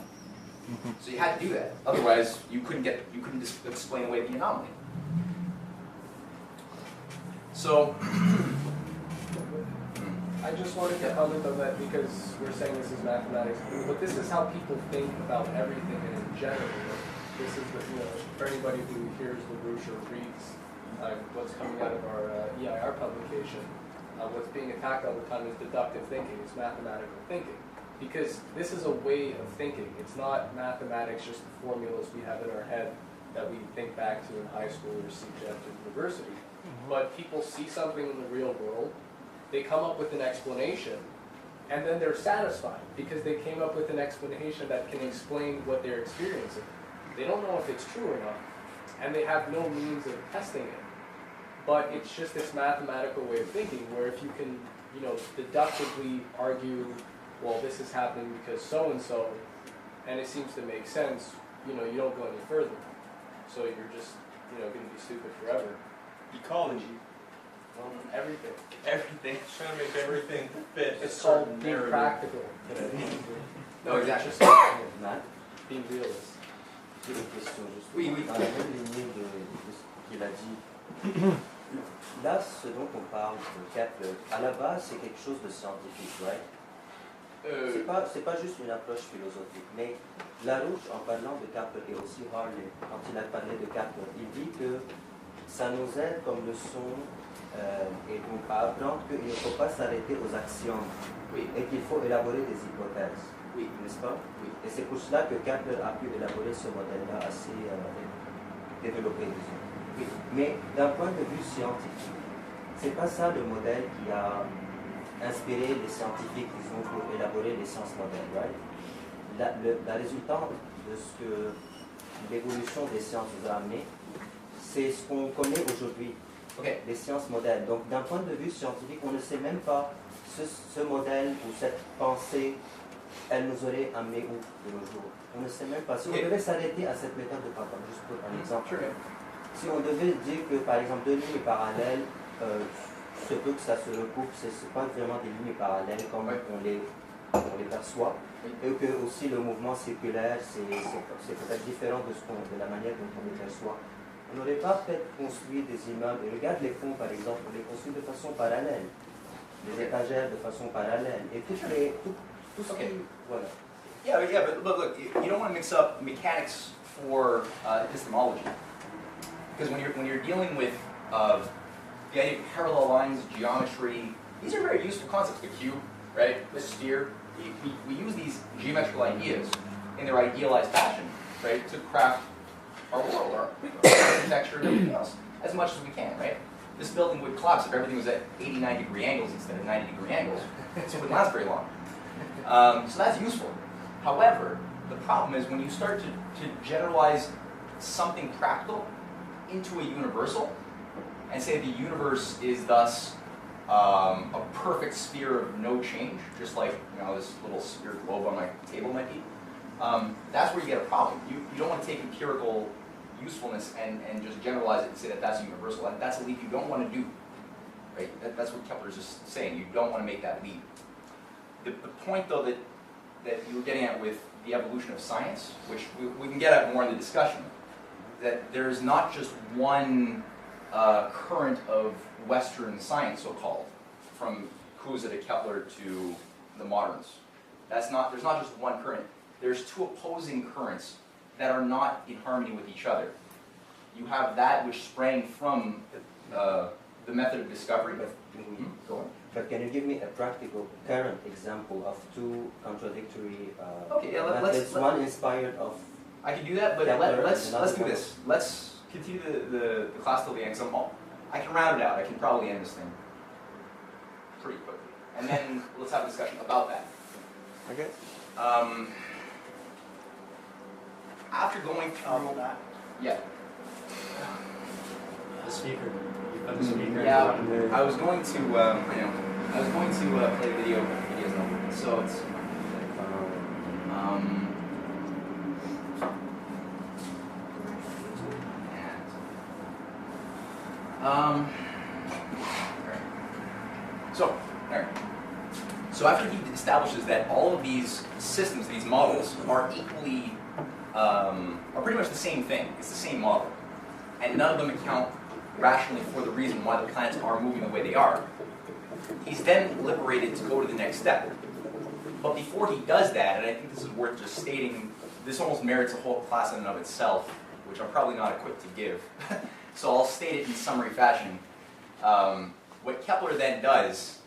So you had to do that. Otherwise, you couldn't explain away the anomaly. So I just wanted to comment on that because we're saying this is mathematics, but this is how people think about everything and in general. This is for anybody who hears LaRouche or reads what's coming out of our EIR publication, what's being attacked all the time is deductive thinking, it's mathematical thinking. Because this is a way of thinking. It's not mathematics, just the formulas we have in our head that we think back to in high school or CGEP or university. But people see something in the real world, they come up with an explanation, and then they're satisfied because they came up with an explanation that can explain what they're experiencing. They don't know if it's true or not, and they have no means of testing it. But it's just this mathematical way of thinking where if you can, deductively argue, well, this is happening because so-and-so, and it seems to make sense, you don't go any further. So you're just, going to be stupid forever. Ecology. Everything. Everything. Trying to make everything fit. It's called being practical. no, exactly. Just being realist. J'ai une question juste. Oui. Dans la même lignée de ce qu'il a dit. Là, ce dont on parle de Kepler, à la base, c'est quelque chose de scientifique, right? C'est pas juste une approche philosophique, mais LaRouche, en parlant de Kepler, et aussi Harley, quand il a parlé de Kepler, il dit que ça nous aide comme leçon et donc à apprendre qu'il ne faut pas s'arrêter aux axiomes et qu'il faut élaborer des hypothèses, n'est-ce pas? Et c'est pour cela que Kepler a pu élaborer ce modèle-là assez développé, disons. Mais d'un point de vue scientifique, c'est pas ça le modèle qui a inspiré les scientifiques, disons, pour élaborer les sciences modernes, right? La résultante de ce que l'évolution des sciences nous a amené, c'est ce qu'on connaît aujourd'hui, les sciences modernes. Donc, d'un point de vue scientifique, on ne sait même pas ce modèle ou cette pensée, elle nous aurait amené où de nos jours. On ne sait même pas. Si on devait s'arrêter à cette méthode de partage, juste pour un exemple, si on devait dire que, par exemple, deux lignes parallèles, se peut que ça se recoupe, ce n'est pas vraiment des lignes parallèles comme on les perçoit, et que aussi le mouvement circulaire, c'est peut-être différent de la manière dont on les perçoit. On n'aurait pas peut-être construit des immeubles, et regarde les ponts par exemple, on les construit de façon parallèle, les étagères de façon parallèle, et tout ce qui... Voilà. but look, you don't want to mix up mechanics for epistemology, because when you're dealing with the idea of parallel lines, geometry, these are very useful concepts. The cube, right? The sphere. We use these geometrical ideas in their idealized fashion, right, to craft our world, our architecture, and everything else, as much as we can, right? This building would collapse if everything was at 89-degree angles instead of 90-degree angles, so it wouldn't last very long. So that's useful. However, the problem is when you start to generalize something practical into a universal, and say the universe is thus a perfect sphere of no change, just like this little sphere globe on my table might be, that's where you get a problem. You don't want to take empirical usefulness and just generalize it and say that that's universal. And that's a leap you don't want to do. Right? That's what Kepler is just saying. You don't want to make that leap. The point, though, that you were getting at with the evolution of science, which we can get at more in the discussion, that there's not just one current of Western science, so-called, from Cusa to Kepler to the moderns. There's not just one current. There's two opposing currents that are not in harmony with each other. You have that which sprang from the method of discovery. Go on. But can you give me a practical, current example of two contradictory methods, one inspired of... I can do that, but let's do this. Let's continue the class till the end. I can round it out. I can probably end this thing pretty quickly. And then let's have a discussion about that. Okay. After going through that, yeah. The speaker. You put the speaker. Yeah, I was going to, I was going to play the video, but the video's not working, so it's. So after he establishes that all of these systems, these models, are equally, are pretty much the same thing. It's the same model, and none of them account rationally for the reason why the planets are moving the way they are. He's then liberated to go to the next step. But before he does that, and I think this is worth just stating, this almost merits a whole class in and of itself, which I'm probably not equipped to give. So I'll state it in summary fashion. What Kepler then does,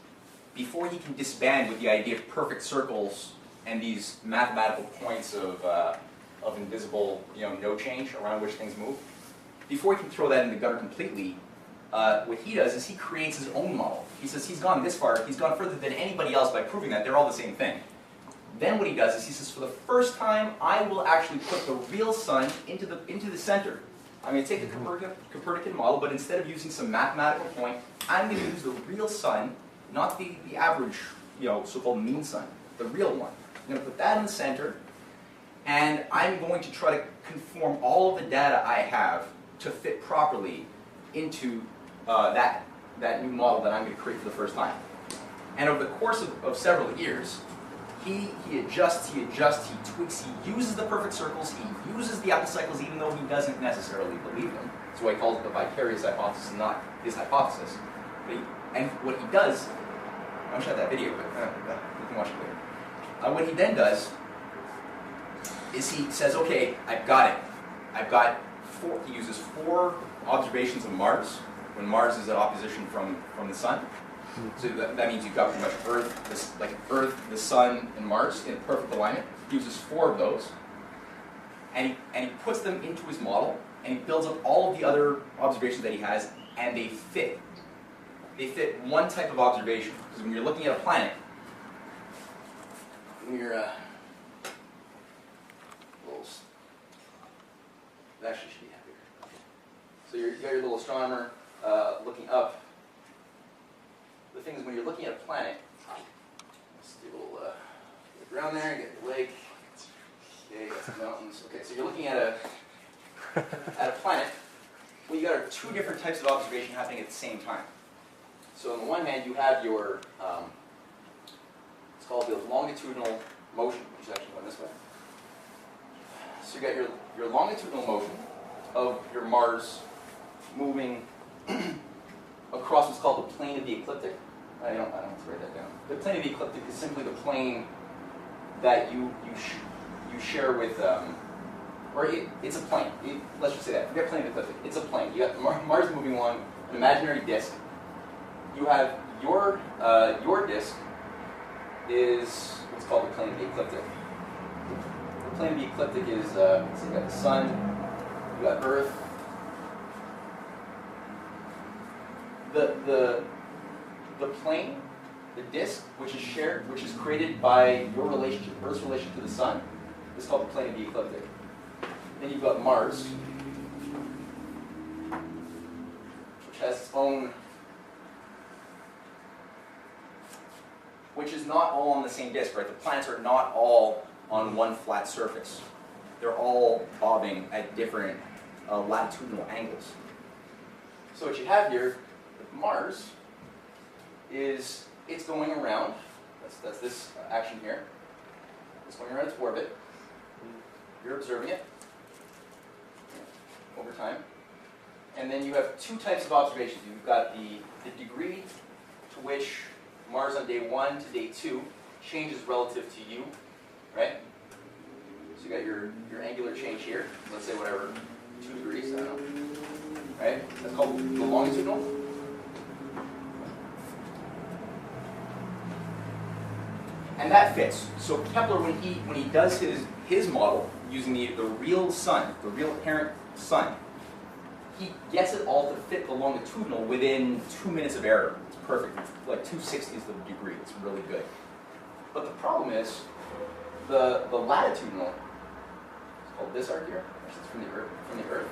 before he can disband with the idea of perfect circles and these mathematical points of invisible, no change around which things move, before he can throw that in the gutter completely, what he does is he creates his own model. He says he's gone this far, he's gone further than anybody else by proving that they're all the same thing. Then what he does is he says, for the first time, I will actually put the real sun into the center. I'm going to take the Copernican model, but instead of using some mathematical point, I'm going to use the real sun, not the average, so-called mean sun, the real one. I'm going to put that in the center, and I'm going to try to conform all of the data I have to fit properly into that new model that I'm going to create for the first time. And over the course of several years, he adjusts, he tweaks, he uses the perfect circles, he uses the epicycles even though he doesn't necessarily believe them. That's why he calls it the vicarious hypothesis and not his hypothesis. And what he does, I wish I had that video, but you can watch it later. What he then does is he says, okay, I've got it. He uses 4 observations of Mars, when Mars is at opposition from the Sun. So that means you've got pretty much Earth, the Sun, and Mars in perfect alignment. He uses 4 of those, and he puts them into his model, and he builds up all of the other observations that he has, and they fit. They fit one type of observation. Because when you're looking at a planet, that actually should be happier. So you got your little astronomer looking up. The thing is, when you're looking at a planet, let's do a little look around there, get the lake, okay, got some mountains. Okay, so you're looking at a planet. What you got are 2 different types of observation happening at the same time. So on the one hand, you have your, it's called the longitudinal motion, which is actually going this way. So you got your longitudinal motion of your Mars moving across what's called the plane of the ecliptic. I don't have to write that down. The plane of the ecliptic is simply the plane that you share with, it's a plane. Let's just say that. Forget plane ecliptic. It's a plane. You got Mars moving along an imaginary disk. You have your disk is what's called the plane of the ecliptic. The plane of the ecliptic is so you got the sun, you got Earth. The plane, the disk, which is shared, which is created by your relationship, Earth's relation to the sun, is called the plane of the ecliptic. Then you've got Mars, which has its own, which is not all on the same disk, right? The planets are not all on one flat surface. They're all bobbing at different latitudinal angles. So what you have here with Mars is it's going around, that's this action here. It's going around its orbit. You're observing it over time. And then you have two types of observations. You've got the degree to which Mars on day 1 to day 2 changes relative to you, right? So you got your angular change here. Let's say whatever, 2 degrees, I don't know. Right? That's called the longitudinal. And that fits. So Kepler, when he does his model using the real sun, the real apparent sun, he gets it all to fit the longitudinal within 2 minutes of error. It's perfect. It's like 2/60th of a degree. It's really good. But the problem is the latitudinal. It's called this arc here. Actually, it's from the Earth.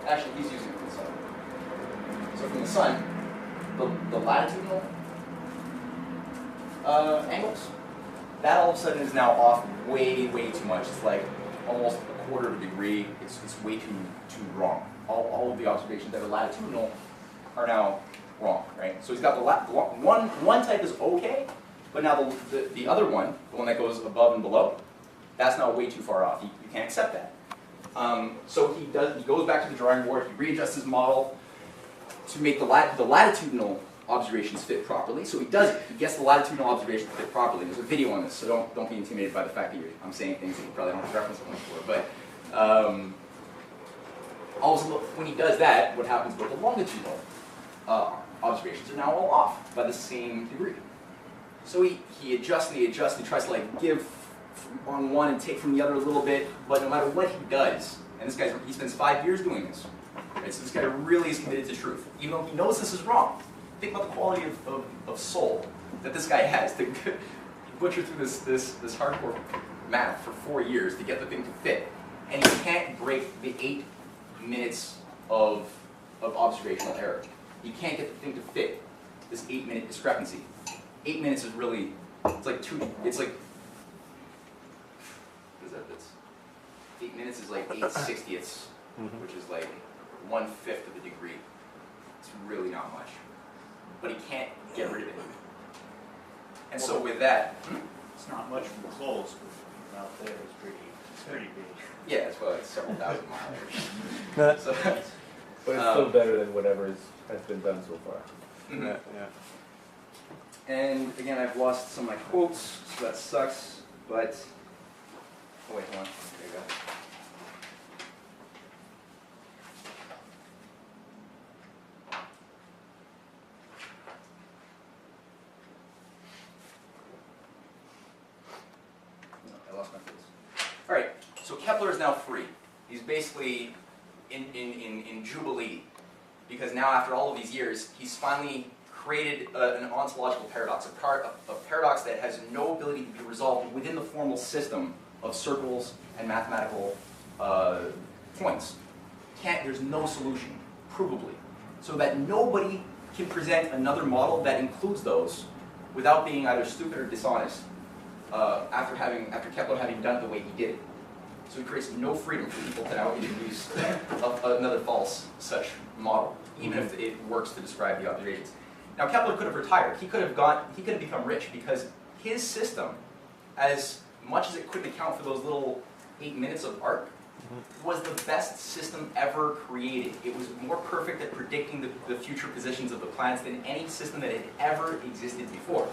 Actually, he's using it from the sun. So from the sun, the latitudinal angles, that all of a sudden is now off way too much. It's like almost a quarter of a degree. It's way too wrong. All of the observations that are latitudinal are now wrong, right? So he's got one type is okay, but now the other one, the one that goes above and below, that's now way too far off. You can't accept that. So he goes back to the drawing board. He readjusts his model to make the latitudinal observations fit properly. So he does it. He gets the latitudinal observations to fit properly. There's a video on this, so don't be intimidated by the fact that I'm saying things that you probably don't have reference points for. But also, when he does that, what happens with the longitudinal observations are now all off by the same degree. So he adjusts and he adjusts and he tries to like give on one and take from the other a little bit, but no matter what he does, and he spends 5 years doing this, right? So this guy really is committed to truth, even though he knows this is wrong. Think about the quality of soul that this guy has. He butchered through this hardcore math for 4 years to get the thing to fit, and he can't break the 8 minutes of observational error. He can't get the thing to fit this 8-minute discrepancy. 8 minutes is really, it's like 8 minutes is like 8/60ths, which is like 1/5 of a degree. It's really not much. But he can't get rid of it. And so with that, It's not much from close, but out there it's pretty big. yeah, it's well, it's several thousand miles. So, But it's still better than whatever has been done so far. Yeah. and again, I've lost some of my quotes, so that sucks. But oh wait, hold on. There you go. I lost my quotes. All right, so Kepler is now free. He's basically in jubilee, because now after all of these years, he's finally created an ontological paradox, a paradox that has no ability to be resolved within the formal system of circles and mathematical points. There's no solution, provably, so that nobody can present another model that includes those without being either stupid or dishonest after Kepler having done it the way he did it. So he creates no freedom for people to now introduce another false such model, even if it works to describe the observations. Now Kepler could have retired. He could have become rich, because his system, as much as it couldn't account for those little 8 minutes of arc, was the best system ever created. It was more perfect at predicting the future positions of the planets than any system that had ever existed before.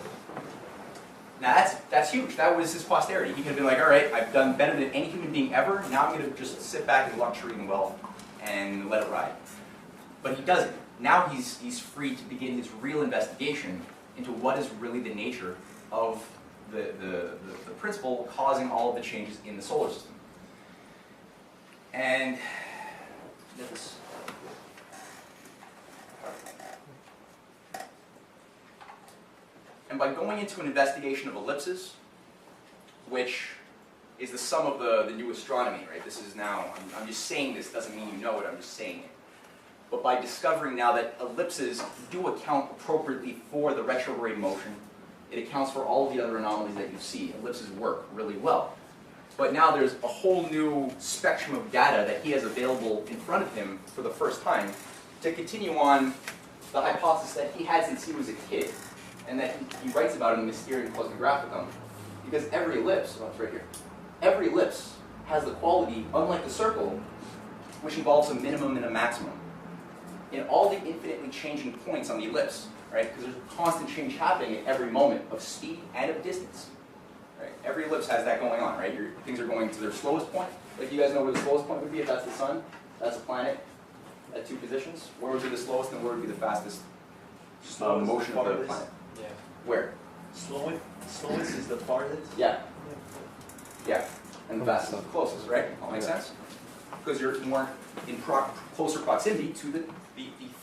Now that's huge. That was his posterity. He could have been like, all right, I've done better than any human being ever. Now I'm going to just sit back in luxury and wealth and let it ride. But he doesn't. Now he's free to begin his real investigation into what is really the nature of the principle causing all of the changes in the solar system. And this. And by going into an investigation of ellipses, which is the sum of the new astronomy, right? This is now, I'm just saying this, doesn't mean you know it, I'm just saying it. But by discovering now that ellipses do account appropriately for the retrograde motion, it accounts for all of the other anomalies that you see. Ellipses work really well. But now there's a whole new spectrum of data that he has available in front of him for the first time to continue on the hypothesis that he had since he was a kid, and that he writes about in the Mysterium Cosmographicum. Because every ellipse, oh, it's right here, every ellipse has the quality, unlike the circle, which involves a minimum and a maximum. In all the infinitely changing points on the ellipse, right? Because there's constant change happening at every moment of speed and of distance. Right? Every ellipse has that going on, right? Things are going to their slowest point. Like, you guys know where the slowest point would be if that's the sun, that's a planet at 2 positions. Where would be the slowest and where would be the fastest motion of the planet? Yeah. Where? Slowest is the farthest? Yeah. Yeah. And the fastest is the closest, right? All makes sense? Because you're more in closer proximity to the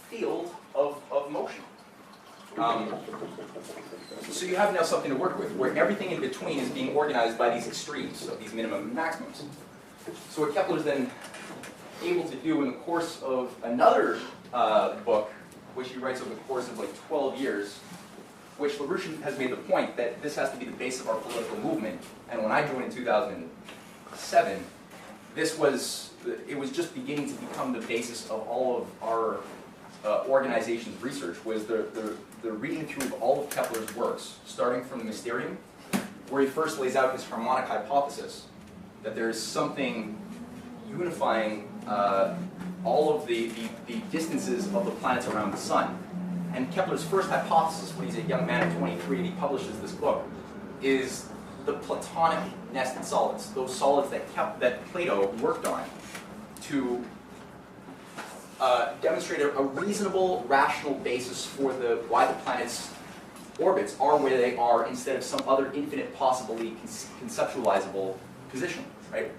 field of motion. So you have now something to work with, where everything in between is being organized by these extremes, so these minimum and maximums. So what Kepler's then able to do in the course of another book, which he writes over the course of like 12 years, which LaRouche has made the point that this has to be the base of our political movement. And when I joined in 2007, it was just beginning to become the basis of all of our organization's research, was the reading through of all of Kepler's works, starting from the Mysterium, where he first lays out his harmonic hypothesis, that there is something unifying all of the distances of the planets around the sun. And Kepler's first hypothesis, when he's a young man at 23 and he publishes this book, is the Platonic nested solids, those solids that Plato worked on to demonstrate a reasonable, rational basis for why the planet's orbits are where they are, instead of some other infinite, possibly conceptualizable position. Right?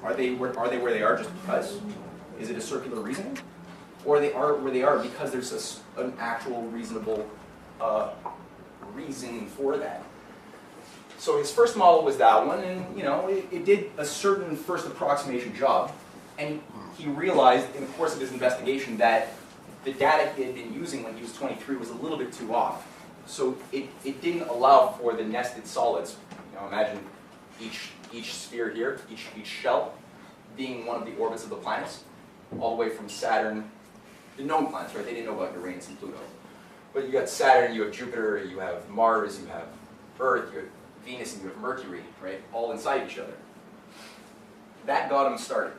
Are they where they are just because? Is it a circular reasoning? Or they are where they are because there's an actual reasonable reason for that. So his first model was that one, and it did a certain first approximation job, and he realized in the course of his investigation that the data he had been using when he was 23 was a little bit too off. So it didn't allow for the nested solids. Imagine each sphere here, each shell, being one of the orbits of the planets, all the way from Saturn. The known planets, right? They didn't know about Uranus and Pluto. But you got Saturn, you have Jupiter, you have Mars, you have Earth, you have Venus, and you have Mercury, right? All inside each other. That got him started.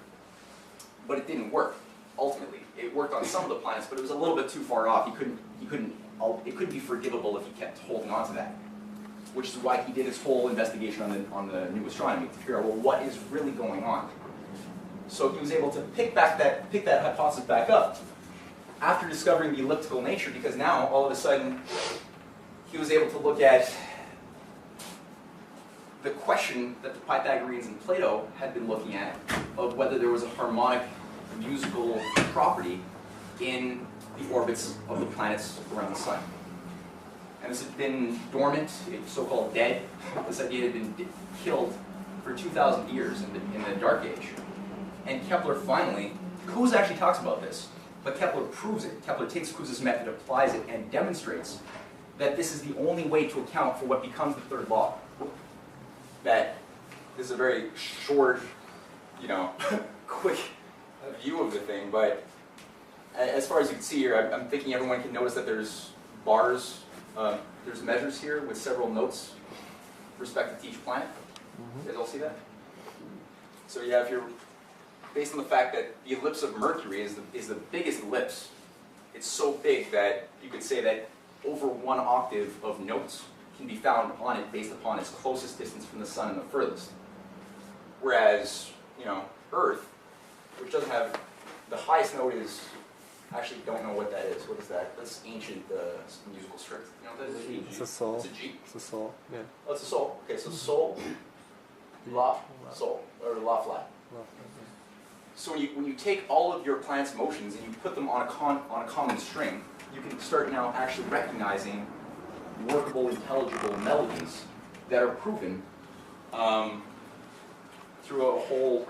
But it didn't work, ultimately. It worked on some of the planets, but it was a little bit too far off. It couldn't be forgivable if he kept holding on to that. Which is why he did his whole investigation on the new astronomy, to figure out, well, what is really going on? So he was able to pick that hypothesis back up after discovering the elliptical nature, because now, all of a sudden, he was able to look at the question that the Pythagoreans and Plato had been looking at, of whether there was a harmonic musical property in the orbits of the planets around the sun. And this had been dormant, so-called dead. This idea had been killed for 2,000 years in the Dark Age. And Kepler finally, Cusa actually talks about this, but Kepler proves it. Kepler takes Cusa's method, applies it, and demonstrates that this is the only way to account for what becomes the third law. That this is a very short, quick view of the thing, but as far as you can see here, I'm thinking everyone can notice that there's bars, there's measures here with several notes respective to each planet. You guys all see that? So you have here, based on the fact that the ellipse of Mercury is the biggest ellipse, it's so big that you could say that over 1 octave of notes can be found on it based upon its closest distance from the sun and the furthest. Whereas, you know, Earth, which doesn't have, the highest note is, I actually don't know what that is. What is that? That's ancient musical strict. You know what that is? It's a sol. It's a G? It's a sol, yeah. Oh, it's a sol. Okay, so sol, la, sol, or la flat. So when you take all of your planet's motions and you put them on a common string, you can start now actually recognizing workable, intelligible melodies that are proven through a whole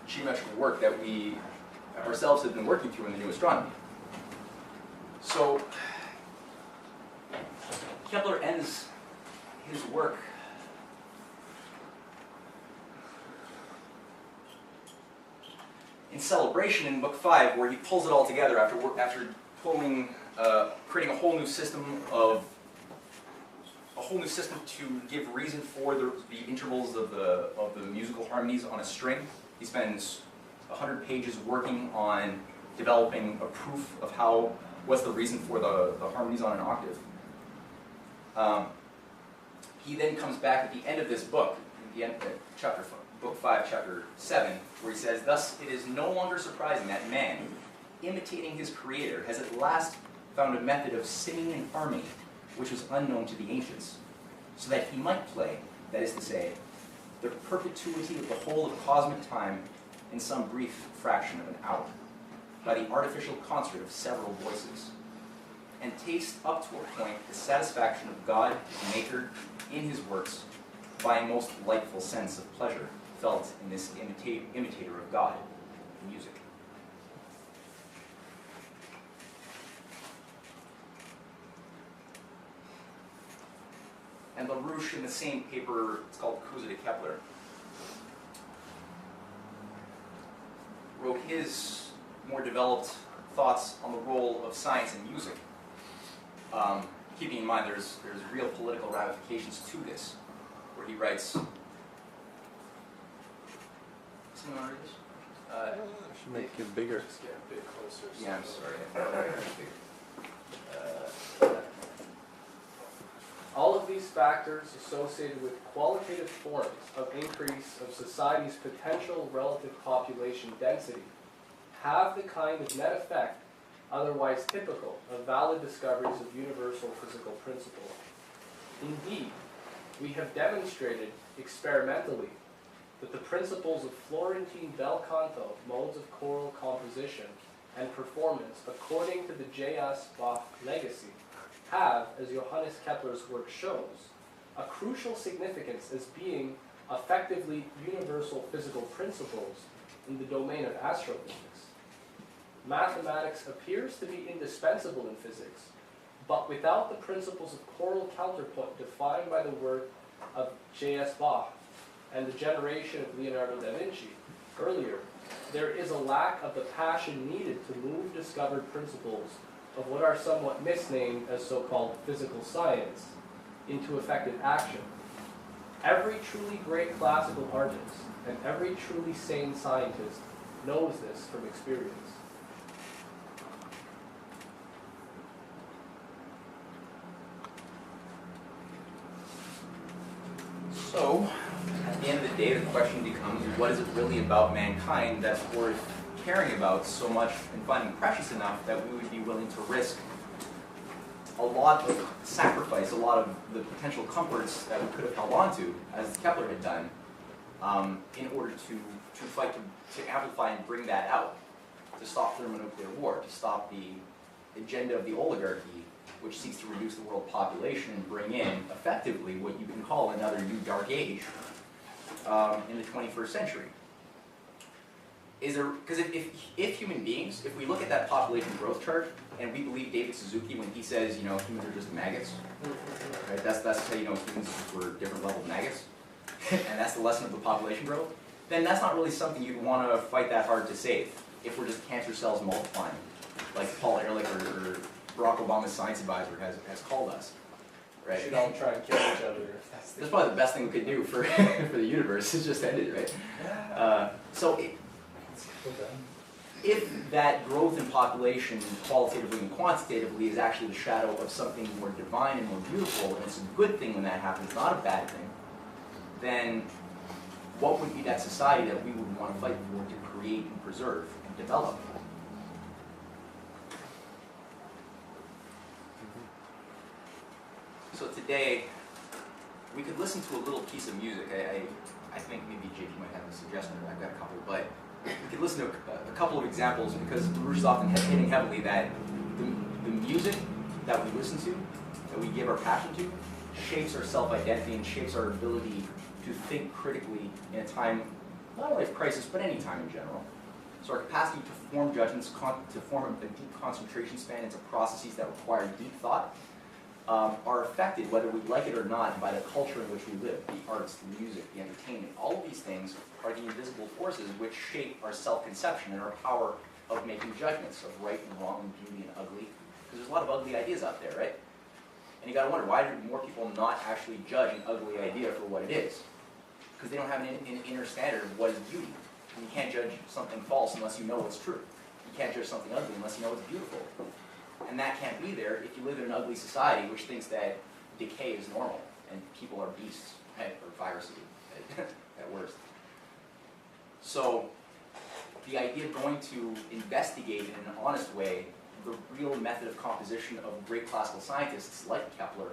geometrical work that we ourselves have been working through in the new astronomy. So Kepler ends his work in celebration in Book 5, where he pulls it all together after creating a whole new system to give reason for the intervals of the musical harmonies on a string. He spends 100 pages working on developing a proof of what's the reason for the harmonies on an octave. He then comes back at the end of this book, at the end of Book 5, Chapter 7, where he says, "Thus it is no longer surprising that man, imitating his creator, has at last found a method of singing in harmony which was unknown to the ancients, so that he might play, that is to say, the perpetuity of the whole of cosmic time in some brief fraction of an hour, by the artificial concert of several voices, and taste up to a point the satisfaction of God, the Maker, in his works, by a most delightful sense of pleasure felt in this imitator of God, music." And LaRouche, in the same paper, it's called Cusa de Kepler, wrote his more developed thoughts on the role of science and music. Keeping in mind there's real political ramifications to this, where he writes, someone read this? Should make it bigger. Just get a bit closer. Yeah, I'm sorry. All of these factors associated with qualitative forms of increase of society's potential relative population density have the kind of net effect otherwise typical of valid discoveries of universal physical principles. Indeed, we have demonstrated experimentally that the principles of Florentine bel canto modes of choral composition and performance according to the J.S. Bach legacy have, as Johannes Kepler's work shows, a crucial significance as being effectively universal physical principles in the domain of astrophysics. Mathematics appears to be indispensable in physics, but without the principles of choral counterpoint defined by the work of J.S. Bach and the generation of Leonardo da Vinci earlier, there is a lack of the passion needed to move discovered principles of what are somewhat misnamed as so-called physical science into effective action. Every truly great classical artist and every truly sane scientist knows this from experience. So, at the end of the day, the question becomes, what is it really about mankind that's worth caring about so much and finding precious enough that we would be willing to risk a lot of sacrifice, a lot of the potential comforts that we could have held on to, as Kepler had done, in order to fight to amplify and bring that out, to stop thermonuclear war, to stop the agenda of the oligarchy, which seeks to reduce the world population and bring in, effectively, what you can call another new dark age in the 21st century. Because if human beings, if we look at that population growth chart, and we believe David Suzuki when he says, you know, humans are just maggots, right? That's how you know humans were different level of maggots, and that's the lesson of the population growth, then that's not really something you'd want to fight that hard to save, if we're just cancer cells multiplying, like Paul Ehrlich or Barack Obama's science advisor has called us, right? We should all try and kill each other. That's probably the best thing we could do for for the universe, is just end it, right? if that growth in population, qualitatively and quantitatively, is actually the shadow of something more divine and more beautiful, and it's a good thing when that happens, not a bad thing, then what would be that society that we would want to fight for to create and preserve and develop? So today, we could listen to a little piece of music. I think maybe JP might have a suggestion. I've got a couple, but we could listen to a couple of examples because Baruch is often hitting heavily that the music that we listen to, that we give our passion to, shapes our self-identity and shapes our ability to think critically in a time, not only of crisis, but any time in general. So our capacity to form judgments, to form a deep concentration span into processes that require deep thought, are affected, whether we like it or not, by the culture in which we live, the arts, the music, the entertainment. All of these things are the invisible forces which shape our self-conception and our power of making judgments of right and wrong and beauty and ugly. Because there's a lot of ugly ideas out there, right? And you gotta wonder, why do more people not actually judge an ugly idea for what it is? Because they don't have an inner standard of what is beauty. And you can't judge something false unless you know it's true. You can't judge something ugly unless you know it's beautiful. And that can't be there if you live in an ugly society which thinks that decay is normal and people are beasts, right? Or viruses at worst. So the idea of going to investigate in an honest way the real method of composition of great classical scientists like Kepler,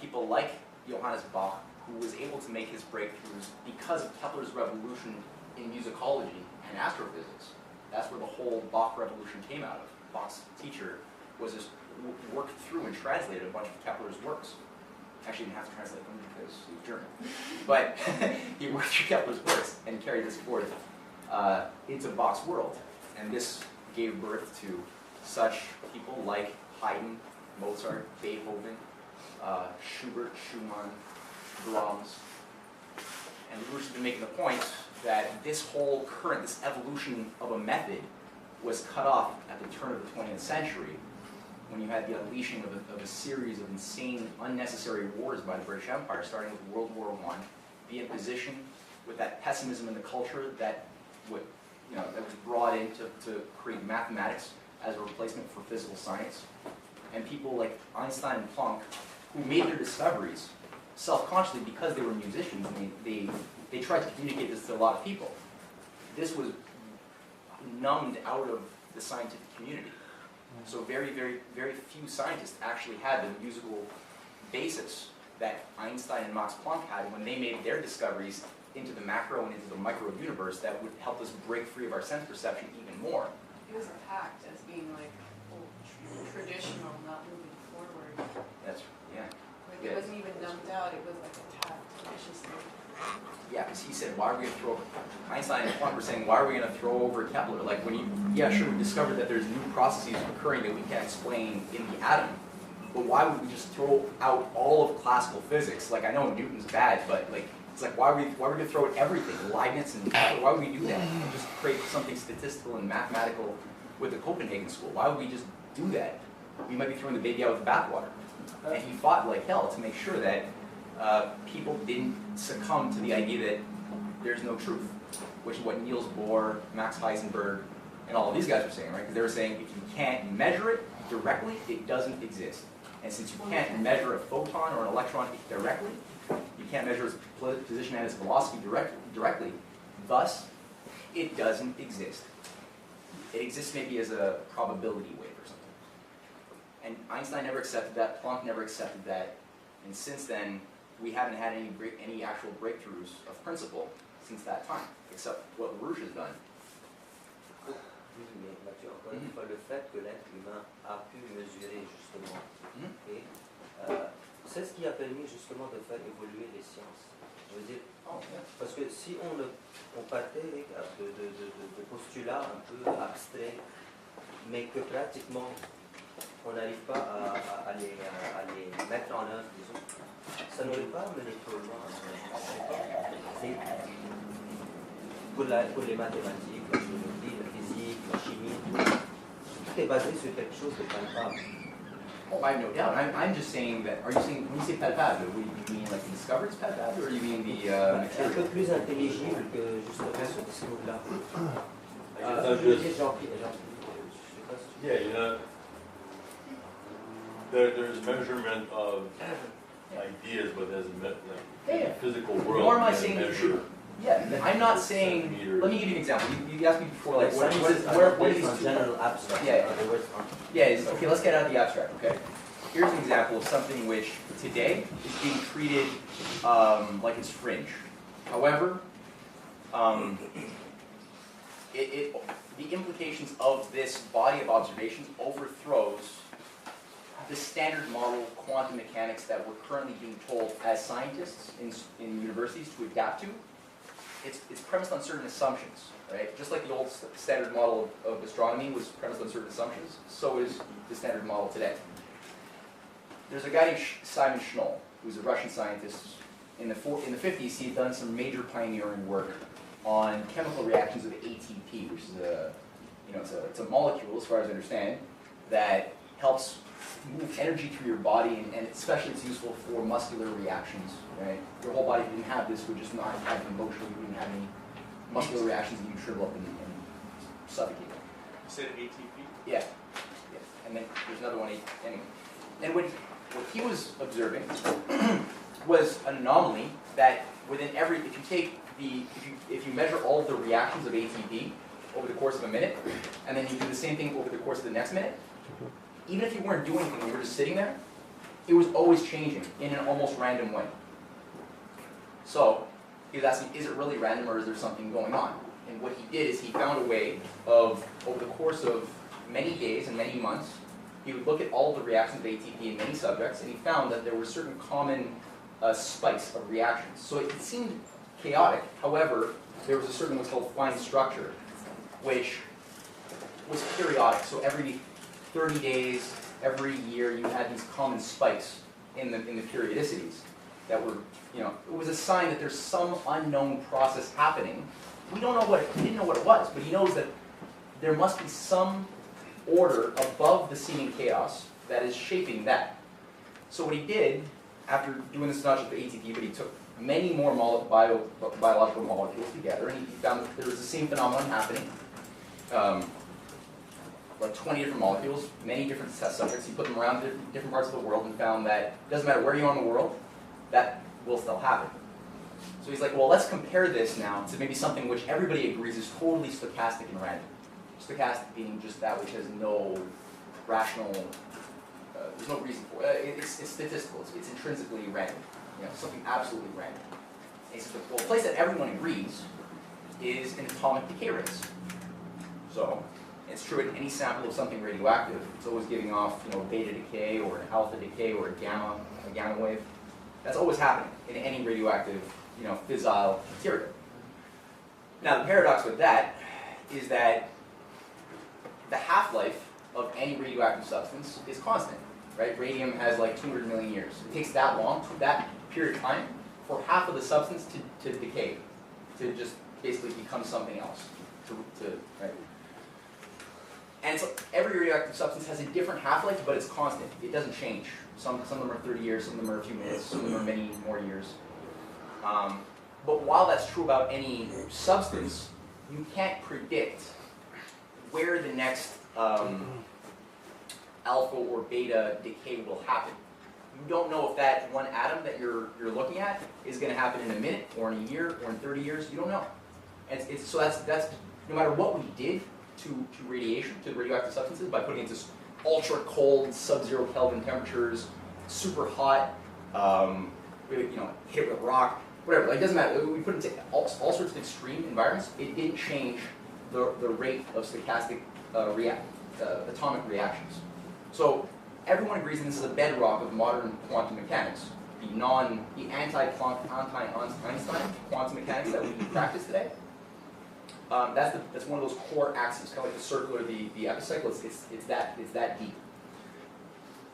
people like Johannes Bach, who was able to make his breakthroughs because of Kepler's revolution in musicology and astrophysics. That's where the whole Bach revolution came out of. Bach's teacher was just worked through and translated a bunch of Kepler's works. Actually, he didn't have to translate them because he was German. But he worked through Kepler's works and carried this forth into Bach's world. And this gave birth to such people like Haydn, Mozart, Beethoven, Schubert, Schumann, Brahms. And Baruch has been making the point that this whole current, this evolution of a method was cut off at the turn of the 20th century when you had the unleashing of a series of insane, unnecessary wars by the British Empire, starting with World War I, the imposition with that pessimism in the culture that was brought in to create mathematics as a replacement for physical science. And people like Einstein and Planck, who made their discoveries self-consciously because they were musicians, and they tried to communicate this to a lot of people. This was numbed out of the scientific community. So very, very, very few scientists actually had the musical basis that Einstein and Max Planck had when they made their discoveries into the macro and into the micro universe that would help us break free of our sense perception even more. It was attacked as being like traditional, not moving forward. That's, yeah. Like it wasn't even numbed out, it was like attacked viciously. Yeah, because he said, why are we going to throw, Einstein and Planck were saying, why are we going to throw over Kepler? Like when yeah, sure, we discovered that there's new processes occurring that we can't explain in the atom, but why would we just throw out all of classical physics? Like I know Newton's bad, but like, it's like, why are we going to throw out everything? Leibniz and Kepler, why would we do that? And just create something statistical and mathematical with the Copenhagen school. Why would we just do that? We might be throwing the baby out with the bathwater. And he fought like hell to make sure that people didn't succumb to the idea that there's no truth, which is what Niels Bohr, Max Heisenberg, and all of these guys were saying, right? Because they were saying if you can't measure it directly, it doesn't exist. And since you can't measure a photon or an electron directly, you can't measure its position and its velocity directly, thus, it doesn't exist. It exists maybe as a probability wave or something. And Einstein never accepted that, Planck never accepted that, and since then, we haven't had any actual breakthroughs of principle since that time, except what Baruch has done. Oui, mais Mathieu, encore une fois, le fait que l'être humain a pu mesurer justement, et c'est ce qui a permis justement de faire évoluer les sciences. Je veux dire, parce que si on partait de postulats un peu abstraits, mais que pratiquement on n'arrive pas à les mettre en œuvre, disons, ça n'aurait pas mené trop loin. Pour les mathématiques, la géométrie, la physique, la chimie, tout est basé sur quelque chose de palpable. Oh, I have no doubt. I'm just saying that, are you saying, when you say palpable, do you mean like the discovery is palpable, or do you mean the Un peu plus intelligible que justement ce discours-là. Yeah, you know, there's measurement of ideas, but there's Yeah. physical world. Nor am I you saying that you measure should. Yeah, I'm not saying. centimeters. Let me give you an example. You asked me before, like, what are these two? general abstract. Yeah. Okay, let's get out of the abstract, okay? Here's an example of something which today is being treated like it's fringe. However, the implications of this body of observations overthrows the standard model quantum mechanics that we're currently being told as scientists in universities to adapt to. It's premised on certain assumptions, right? Just like the old standard model of astronomy was premised on certain assumptions, so is the standard model today. There's a guy named Simon Schnoll, who's a Russian scientist. In the 50s, he had done some major pioneering work on chemical reactions with ATP, which is it's a molecule, as far as I understand, that helps move energy through your body, and especially it's useful for muscular reactions, right? Your whole body, if you didn't have this, would just not have an emotion, you wouldn't have any muscular reactions, and you shrivel up and suffocate. You said ATP? Yeah. And then there's another one, anyway. And what he was observing was an anomaly that within every, if you measure all of the reactions of ATP over the course of a minute, and then you do the same thing over the course of the next minute, even if you weren't doing anything, you were just sitting there, it was always changing in an almost random way. So he was asking, is it really random or is there something going on? And what he did is he found a way of, over the course of many days and many months, he would look at all the reactions of ATP in many subjects, and he found that there were certain common spikes of reactions. So it seemed chaotic. However, there was a certain what's called fine structure, which was periodic. So every 30 days, every year, you had these common spikes in the periodicities that were, it was a sign that there's some unknown process happening. We didn't know what it was, but he knows that there must be some order above the seeming chaos that is shaping that. So what he did, after doing this not just with ATP, but he took many more biological molecules together, and he found that there was the same phenomenon happening. Like 20 different molecules, many different test subjects. He put them around different parts of the world and found that it doesn't matter where you are in the world, that will still happen. So he's like, well, let's compare this now to maybe something which everybody agrees is totally stochastic and random. Stochastic being just that which has no rational, there's no reason for it. It's statistical, it's intrinsically random. Something absolutely random. And he says, well, a place that everyone agrees is in atomic decay rates. So it's true at any sample of something radioactive, it's always giving off, beta decay or an alpha decay or a gamma wave. That's always happening in any radioactive, fissile material. Now the paradox with that is that the half-life of any radioactive substance is constant, right? Radium has like 200 million years. It takes that long, that period of time, for half of the substance to decay, to just basically become something else, right? And so every radioactive substance has a different half-life, but it's constant. It doesn't change. Some of them are 30 years, some of them are a few minutes, some of them are many more years. But while that's true about any substance, you can't predict where the next alpha or beta decay will happen. You don't know if that one atom that you're looking at is going to happen in a minute, or in a year, or in 30 years. You don't know. And so that's no matter what we did to radiation, to radioactive substances, by putting it into ultra cold, sub-zero Kelvin temperatures, super hot, hit with rock, whatever. Like, it doesn't matter. We put it into all sorts of extreme environments. It didn't change the rate of stochastic atomic reactions. So everyone agrees that this is a bedrock of modern quantum mechanics. The anti-Einstein quantum mechanics that we practice today. That's one of those core axes, kind of like the circle or the epicycle. It's that deep.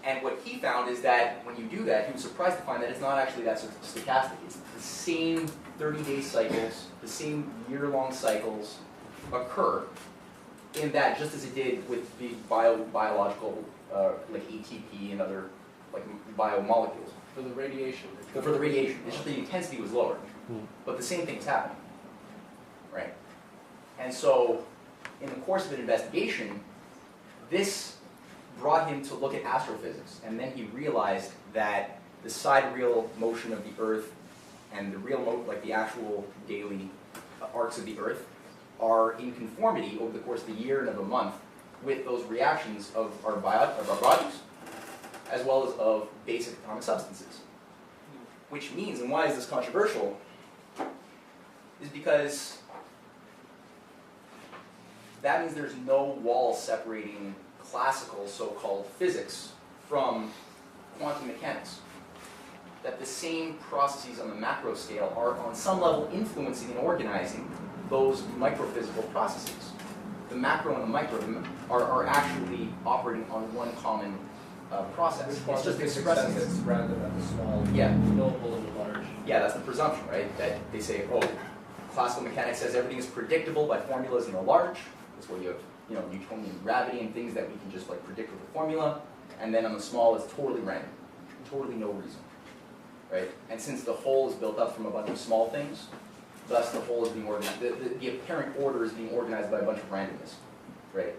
And what he found is that when you do that, he was surprised to find that it's not actually that stochastic. It's the same 30-day cycles, the same year-long cycles occur in that, just as it did with the biological, like ATP and other like biomolecules. For the radiation. For the radiation, it's just the intensity was lower, but the same thing's happening, right? And so, in the course of an investigation, this brought him to look at astrophysics, and then he realized that the sidereal motion of the Earth and the real like the actual daily arcs of the Earth are in conformity over the course of a year and of a month with those reactions of our bodies, as well as of basic atomic substances. Which means, and why is this controversial, is because that means there's no wall separating classical so-called physics from quantum mechanics. That the same processes on the macro scale are on some level influencing and organizing those microphysical processes. The macro and the micro are actually operating on one common process. It's just expressing it's random at the small, yeah, knowable in the large. Yeah, that's the presumption, right? That they say, oh, classical mechanics says everything is predictable by formulas in the large. That's where you have, Newtonian gravity and things that we can just like predict with a formula. And then on the small, it's totally random, totally no reason, right? And since the whole is built up from a bunch of small things, thus the whole is being organized. The apparent order is being organized by a bunch of randomness, right?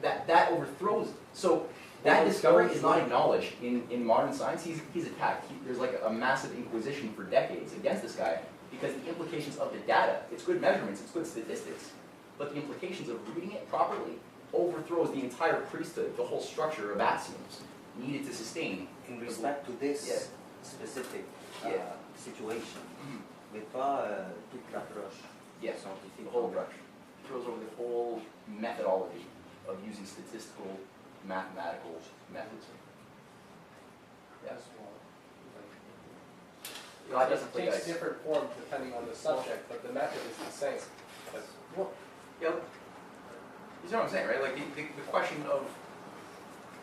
That overthrows. So that discovery is not acknowledged in modern science. He's attacked. There's like a massive inquisition for decades against this guy because the implications of the data, it's good measurements, it's good statistics, but the implications of reading it properly overthrows the entire priesthood, the whole structure of axioms needed to sustain. In respect to this specific situation, mais pas toute l'approche scientifique. The whole approach. It throws over the whole methodology of using statistical, mathematical methods. Yes. It takes different forms depending on the subject, but the method is the same. Well, yeah, you know what I'm saying, right? Like the question of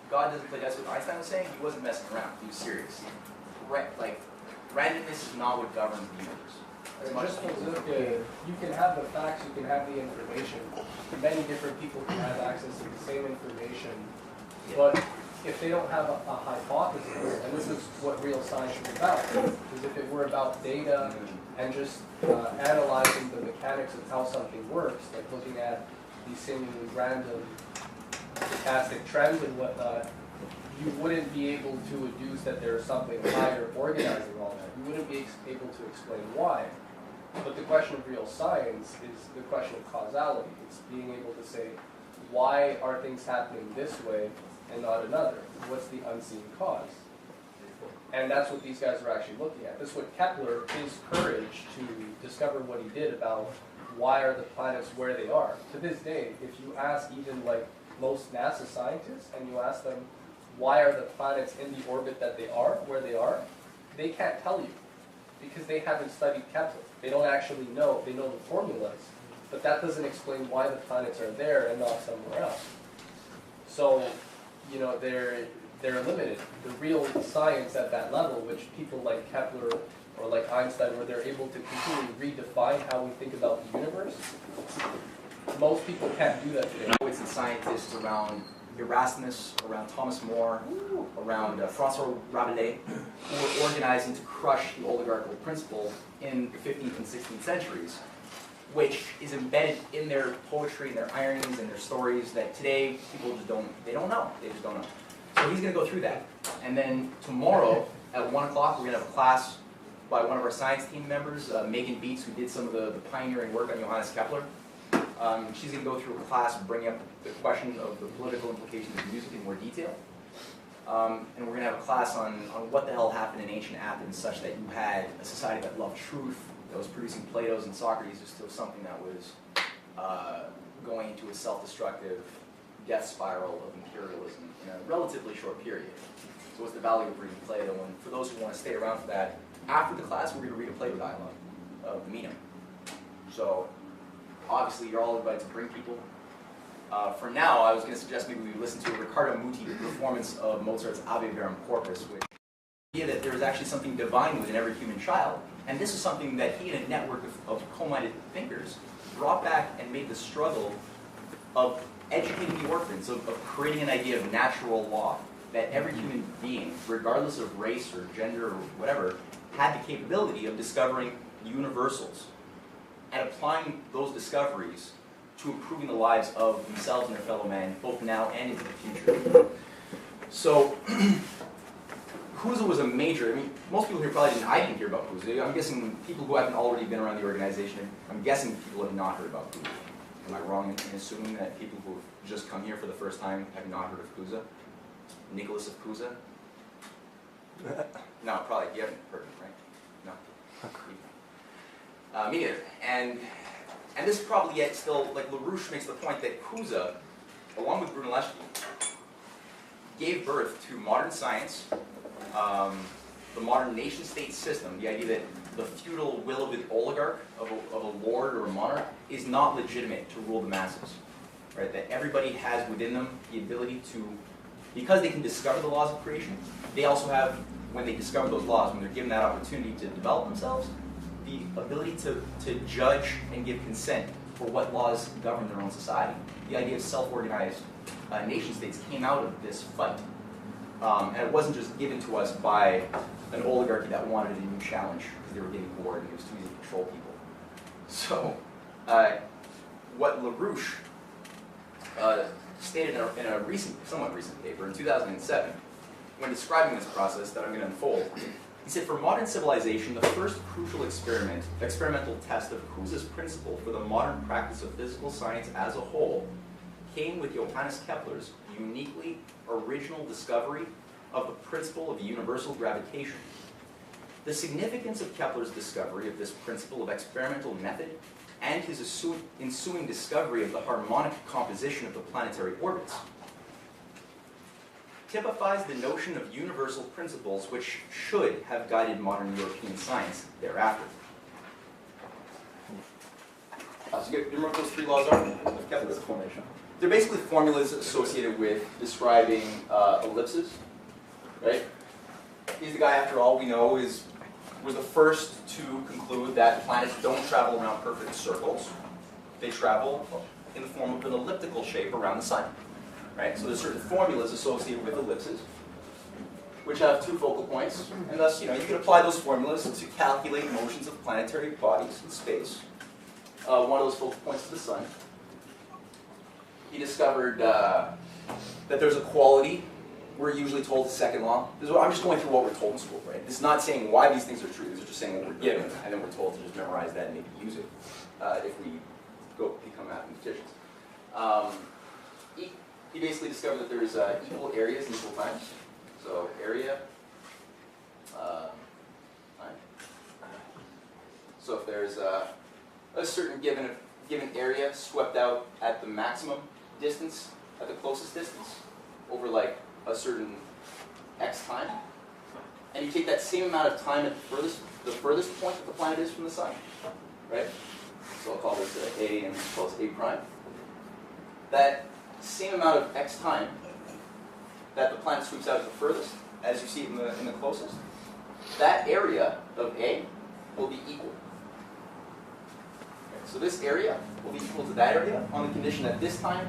God doesn't play dice, what Einstein was saying, he wasn't messing around. He was serious. Like randomness is not what governs the universe. You can have the facts, you can have the information. Many different people can have access to the same information, but if they don't have a hypothesis, and this is what real science is about, is if it were about data and just analyzing the mechanics of how something works, like looking at these seemingly random stochastic trends and whatnot, you wouldn't be able to deduce that there's something higher organizing all that. You wouldn't be able to explain why. But the question of real science is the question of causality. It's being able to say, why are things happening this way and not another? What's the unseen cause? And that's what these guys are actually looking at. This is what Kepler, his courage to discover what he did about why are the planets where they are. To this day, if you ask even like most NASA scientists and you ask them, why are the planets in the orbit that they are, where they are, they can't tell you because they haven't studied Kepler. They don't actually know. They know the formulas, but that doesn't explain why the planets are there and not somewhere else. So, they're limited. The real science at that level, which people like Kepler or like Einstein, where they're able to completely redefine how we think about the universe, most people can't do that today. Poets and scientists around Erasmus, around Thomas More, around Francois Rabelais, who were organizing to crush the oligarchical principle in the 15th and 16th centuries, which is embedded in their poetry and their ironies and their stories that today people just don't know. They just don't know. So he's going to go through that. And then tomorrow at 1 o'clock, we're going to have a class by one of our science team members, Megan Beats, who did some of the pioneering work on Johannes Kepler. She's going to go through a class bringing up the question of the political implications of music in more detail. And we're going to have a class on what the hell happened in ancient Athens such that you had a society that loved truth, that was producing Plato's and Socrates, just to something that was going into a self-destructive death spiral of imperialism in a relatively short period. So what's the value of reading Plato? And for those who want to stay around for that, after the class we're going to read a Plato dialogue of the Meno. So obviously you're all invited to bring people. For now, I was going to suggest maybe we listen to a Riccardo Muti performance of Mozart's Ave Verum Corpus, which idea that there is actually something divine within every human child. And this is something that he and a network of co-minded thinkers brought back and made the struggle of educating the orphans, of creating an idea of natural law, that every human being, regardless of race or gender or whatever, had the capability of discovering universals and applying those discoveries to improving the lives of themselves and their fellow men, both now and into the future. So, Cusa was a major, I mean, most people here probably I didn't hear about Cusa. I'm guessing people who haven't already been around the organization, I'm guessing people have not heard about Cusa. Am I wrong in assuming that people who have just come here for the first time have not heard of Cusa? Nicholas of Cusa? No, probably, you haven't heard of him, right? No. Me neither. And this is probably yet still, like LaRouche makes the point that Cusa, along with Brunellesc, gave birth to modern science, the modern nation-state system, the idea that the feudal will of an oligarch, of a lord or a monarch, is not legitimate to rule the masses. Right? That everybody has within them the ability to, because they can discover the laws of creation, they also have, when they discover those laws, when they're given that opportunity to develop themselves, the ability to judge and give consent for what laws govern their own society. The idea of self-organized nation-states came out of this fight. And it wasn't just given to us by an oligarchy that wanted a new challenge because they were getting bored and it was too easy to control people. So, what LaRouche stated in a somewhat recent paper in 2007, when describing this process that I'm going to unfold, he said, for modern civilization, the first crucial experimental test of Cusa's principle for the modern practice of physical science as a whole came with Johannes Kepler's uniquely original discovery of the principle of universal gravitation. The significance of Kepler's discovery of this principle of experimental method and his ensuing discovery of the harmonic composition of the planetary orbits typifies the notion of universal principles which should have guided modern European science thereafter. So you remember what those three laws are of Kepler's formation? They're basically formulas associated with describing ellipses, right? He's the guy, after all we know, was the first to conclude that planets don't travel around perfect circles. They travel in the form of an elliptical shape around the sun, right? So there's certain formulas associated with ellipses, which have two focal points, and thus, you can apply those formulas to calculate motions of planetary bodies in space. One of those focal points is the sun. He discovered that there's a quality. We're usually told the second law. I'm just going through what we're told in school, right? This is not saying why these things are true. These are just saying what we're given, and then we're told to just memorize that and maybe use it if we go become mathematicians. He basically discovered that there's equal areas and equal times. So area, time. So if there's a certain given area swept out at the maximum distance, at the closest distance, over like a certain x time, and you take that same amount of time at the furthest point that the planet is from the sun, right? So I'll call this A and call this A prime. That same amount of x time that the planet sweeps out at the furthest, as you see it in the closest, that area of A will be equal. Okay, so this area will be equal to that area on the condition that this time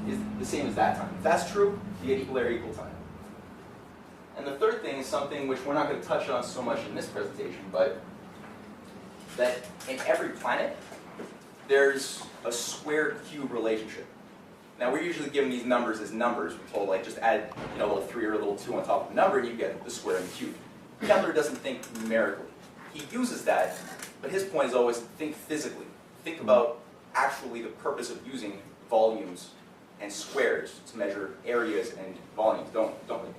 is the same as that time. If that's true, you get equal area, equal time. And the third thing is something which we're not going to touch on so much in this presentation, but that in every planet, there's a squared cube relationship. Now, we're usually given these numbers as numbers. We're told, like, just add a little 3 or a little 2 on top of the number, and you get the square and the cube. Kepler doesn't think numerically. He uses that, but his point is always think physically. Think about actually the purpose of using volumes and squares to measure areas and volumes. Don't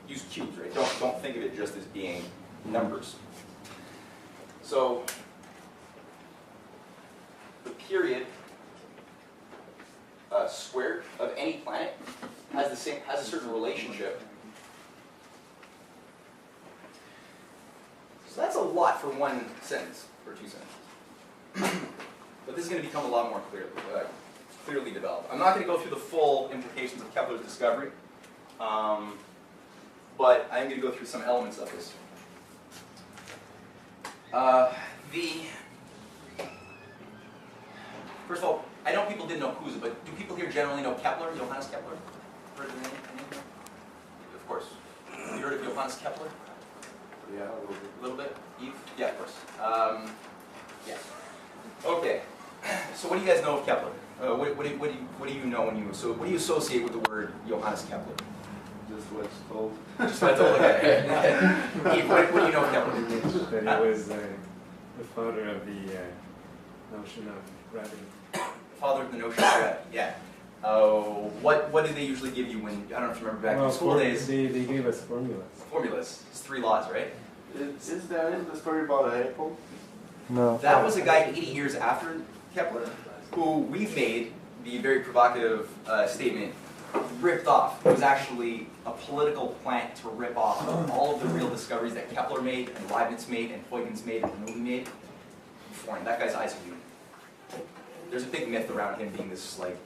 use cubes, right? Don't think of it just as being numbers. So the period squared of any planet has a certain relationship. So that's a lot for one sentence or two sentences. But this is going to become a lot more clearly developed. I'm not going to go through the full implications of Kepler's discovery, but I'm going to go through some elements of this. First of all, I know people didn't know Cusa, but do people here generally know Kepler, Johannes Kepler? Heard of the name? Of course. Have you heard of Johannes Kepler? Yeah, A little bit? Eve? Yeah, of course. Yeah. Okay. So what do you guys know of Kepler? What do you know when you what do you associate with the word Johannes Kepler? Just what's told. Just what I told you. What do you know of Kepler? That he was the father of the notion of gravity. Father of the notion of gravity. Yeah. What did they usually give you when I don't know if you remember back in school days? They gave us formulas. Formulas. It's 3 laws, right? Is there the story about Ehret-Kump? No. That was a guy 80 years after Kepler, who we've made the very provocative statement ripped off. It was actually a political plant to rip off all of the real discoveries that Kepler made, and Leibniz made, and Huygens made, and Bernoulli made before him. That guy's Isaac Newton. There's a big myth around him being this like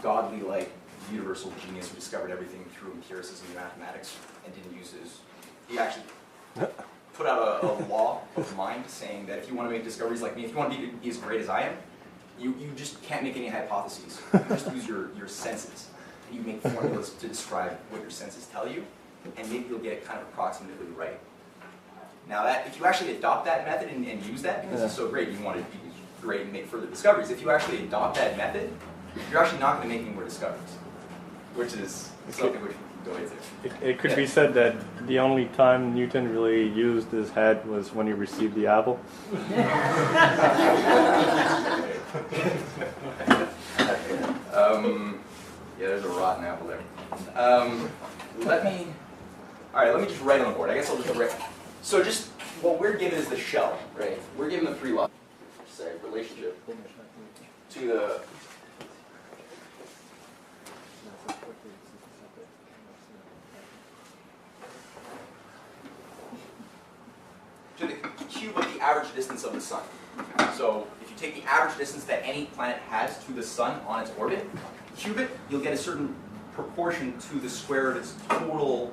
godly, like universal genius who discovered everything through empiricism and mathematics and didn't use his. He actually put out a law of mind saying that if you want to make discoveries like me, if you want to be as great as I am, you just can't make any hypotheses. You just use your senses. You make formulas to describe what your senses tell you, and maybe you'll get it kind of approximately right. Now, that if you actually adopt that method and use that, because it's so great, you want to be great and make further discoveries, if you actually adopt that method, you're actually not going to make any more discoveries, which is something which we can go into. It could be said that the only time Newton really used his head was when he received the apple. Yeah, there's a rotten apple there. Let me just write on the board. I guess I'll just write. So just, what we're given is the shell, right? We're given the 3 laws. Say, relationship to the cube of the average distance of the sun. So if you take the average distance that any planet has to the sun on its orbit, cube it, you'll get a certain proportion to the square of its total,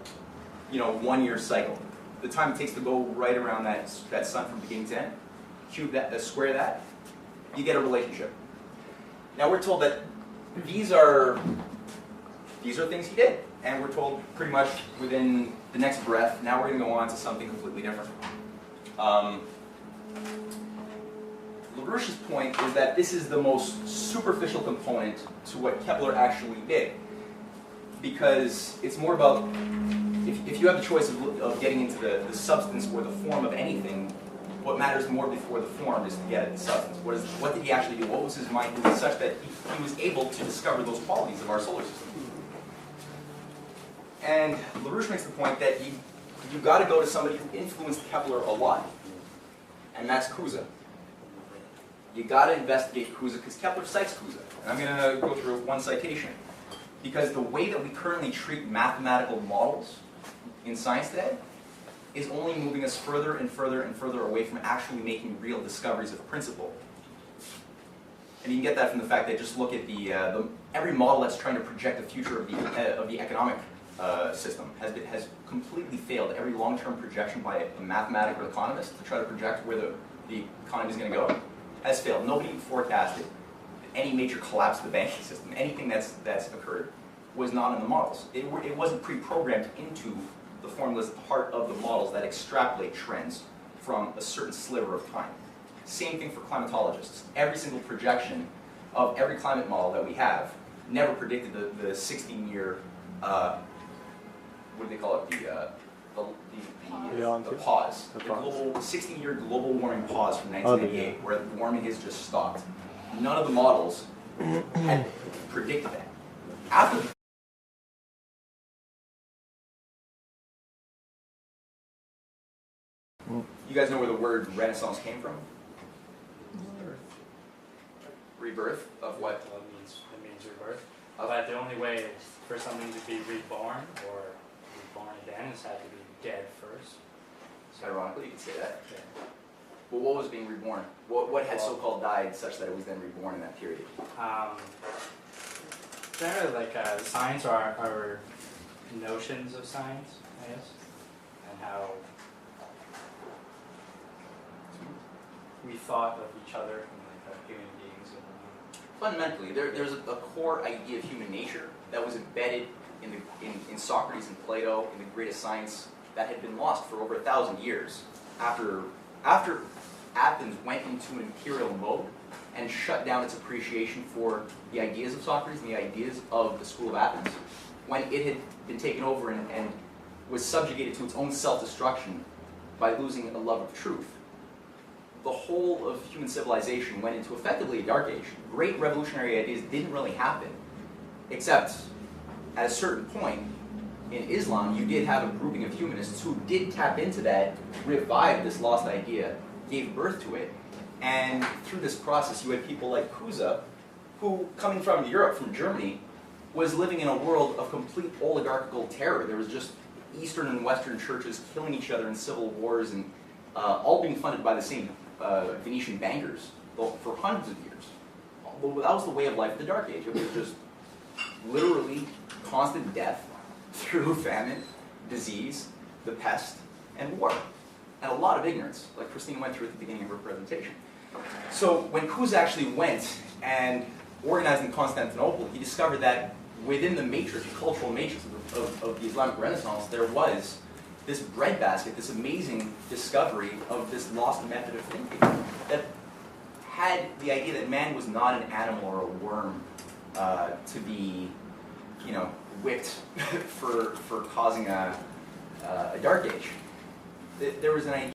1-year cycle. The time it takes to go right around that sun from beginning to end, cube that, square that, you get a relationship. Now we're told that these are things he did, and we're told pretty much within the next breath, now we're going to go on to something completely different. LaRouche's point is that this is the most superficial component to what Kepler actually did, because it's more about, if you have the choice of getting into the substance or the form of anything, what matters more before the form is to get at the substance. What did he actually do? What was his mind doing such that he was able to discover those qualities of our solar system? And LaRouche makes the point that you've got to go to somebody who influenced Kepler a lot, and that's Cusa. You got to investigate Cusa because Kepler cites Cusa. And I'm going to go through one citation. Because the way that we currently treat mathematical models in science today is only moving us further and further and further away from actually making real discoveries of principle. And you can get that from the fact that just look at every model that's trying to project the future of the economic system has completely failed. Every long-term projection by a mathematical economist to try to project where the economy is going to go has failed. Nobody forecasted any major collapse of the banking system. Anything that's occurred was not in the models. It wasn't pre-programmed into the formulas, part of the models that extrapolate trends from a certain sliver of time. Same thing for climatologists. Every single projection of every climate model that we have never predicted the 16-year, what do they call it, the pause. The global 16-year global warming pause from 1998, where the warming has just stopped. None of the models had predicted that. After you guys know where the word Renaissance came from? Rebirth of what? Well, it means rebirth. But the only way for something to be reborn or reborn again is had to be dead first. So ironically, you could say that. Yeah. Well, what was being reborn? What had so-called died such that it was then reborn in that period? Generally, like science or our notions of science, I guess, and how we thought of each other and like human beings. Fundamentally, there's a core idea of human nature that was embedded in Socrates and Plato, in the greatest science, that had been lost for over 1,000 years. After Athens went into an imperial mode and shut down its appreciation for the ideas of Socrates and the ideas of the School of Athens, when it had been taken over and was subjugated to its own self-destruction by losing a love of truth. The whole of human civilization went into effectively a dark age. Great revolutionary ideas didn't really happen, except at a certain point in Islam, you did have a grouping of humanists who did tap into that, revived this lost idea, gave birth to it, and through this process you had people like Cusa, who, coming from Europe, from Germany, was living in a world of complete oligarchical terror. There was just Eastern and Western churches killing each other in civil wars, and all being funded by the same Venetian bankers for hundreds of years. That was the way of life in the Dark Age. It was just literally constant death through famine, disease, the pest, and war. And a lot of ignorance, like Christine went through at the beginning of her presentation. So when Cusa actually went and organized in Constantinople, he discovered that within the matrix, the cultural matrix of the Islamic Renaissance, there was this breadbasket, this amazing discovery of this lost method of thinking that had the idea that man was not an animal or a worm to be, whipped for causing a dark age. There was an idea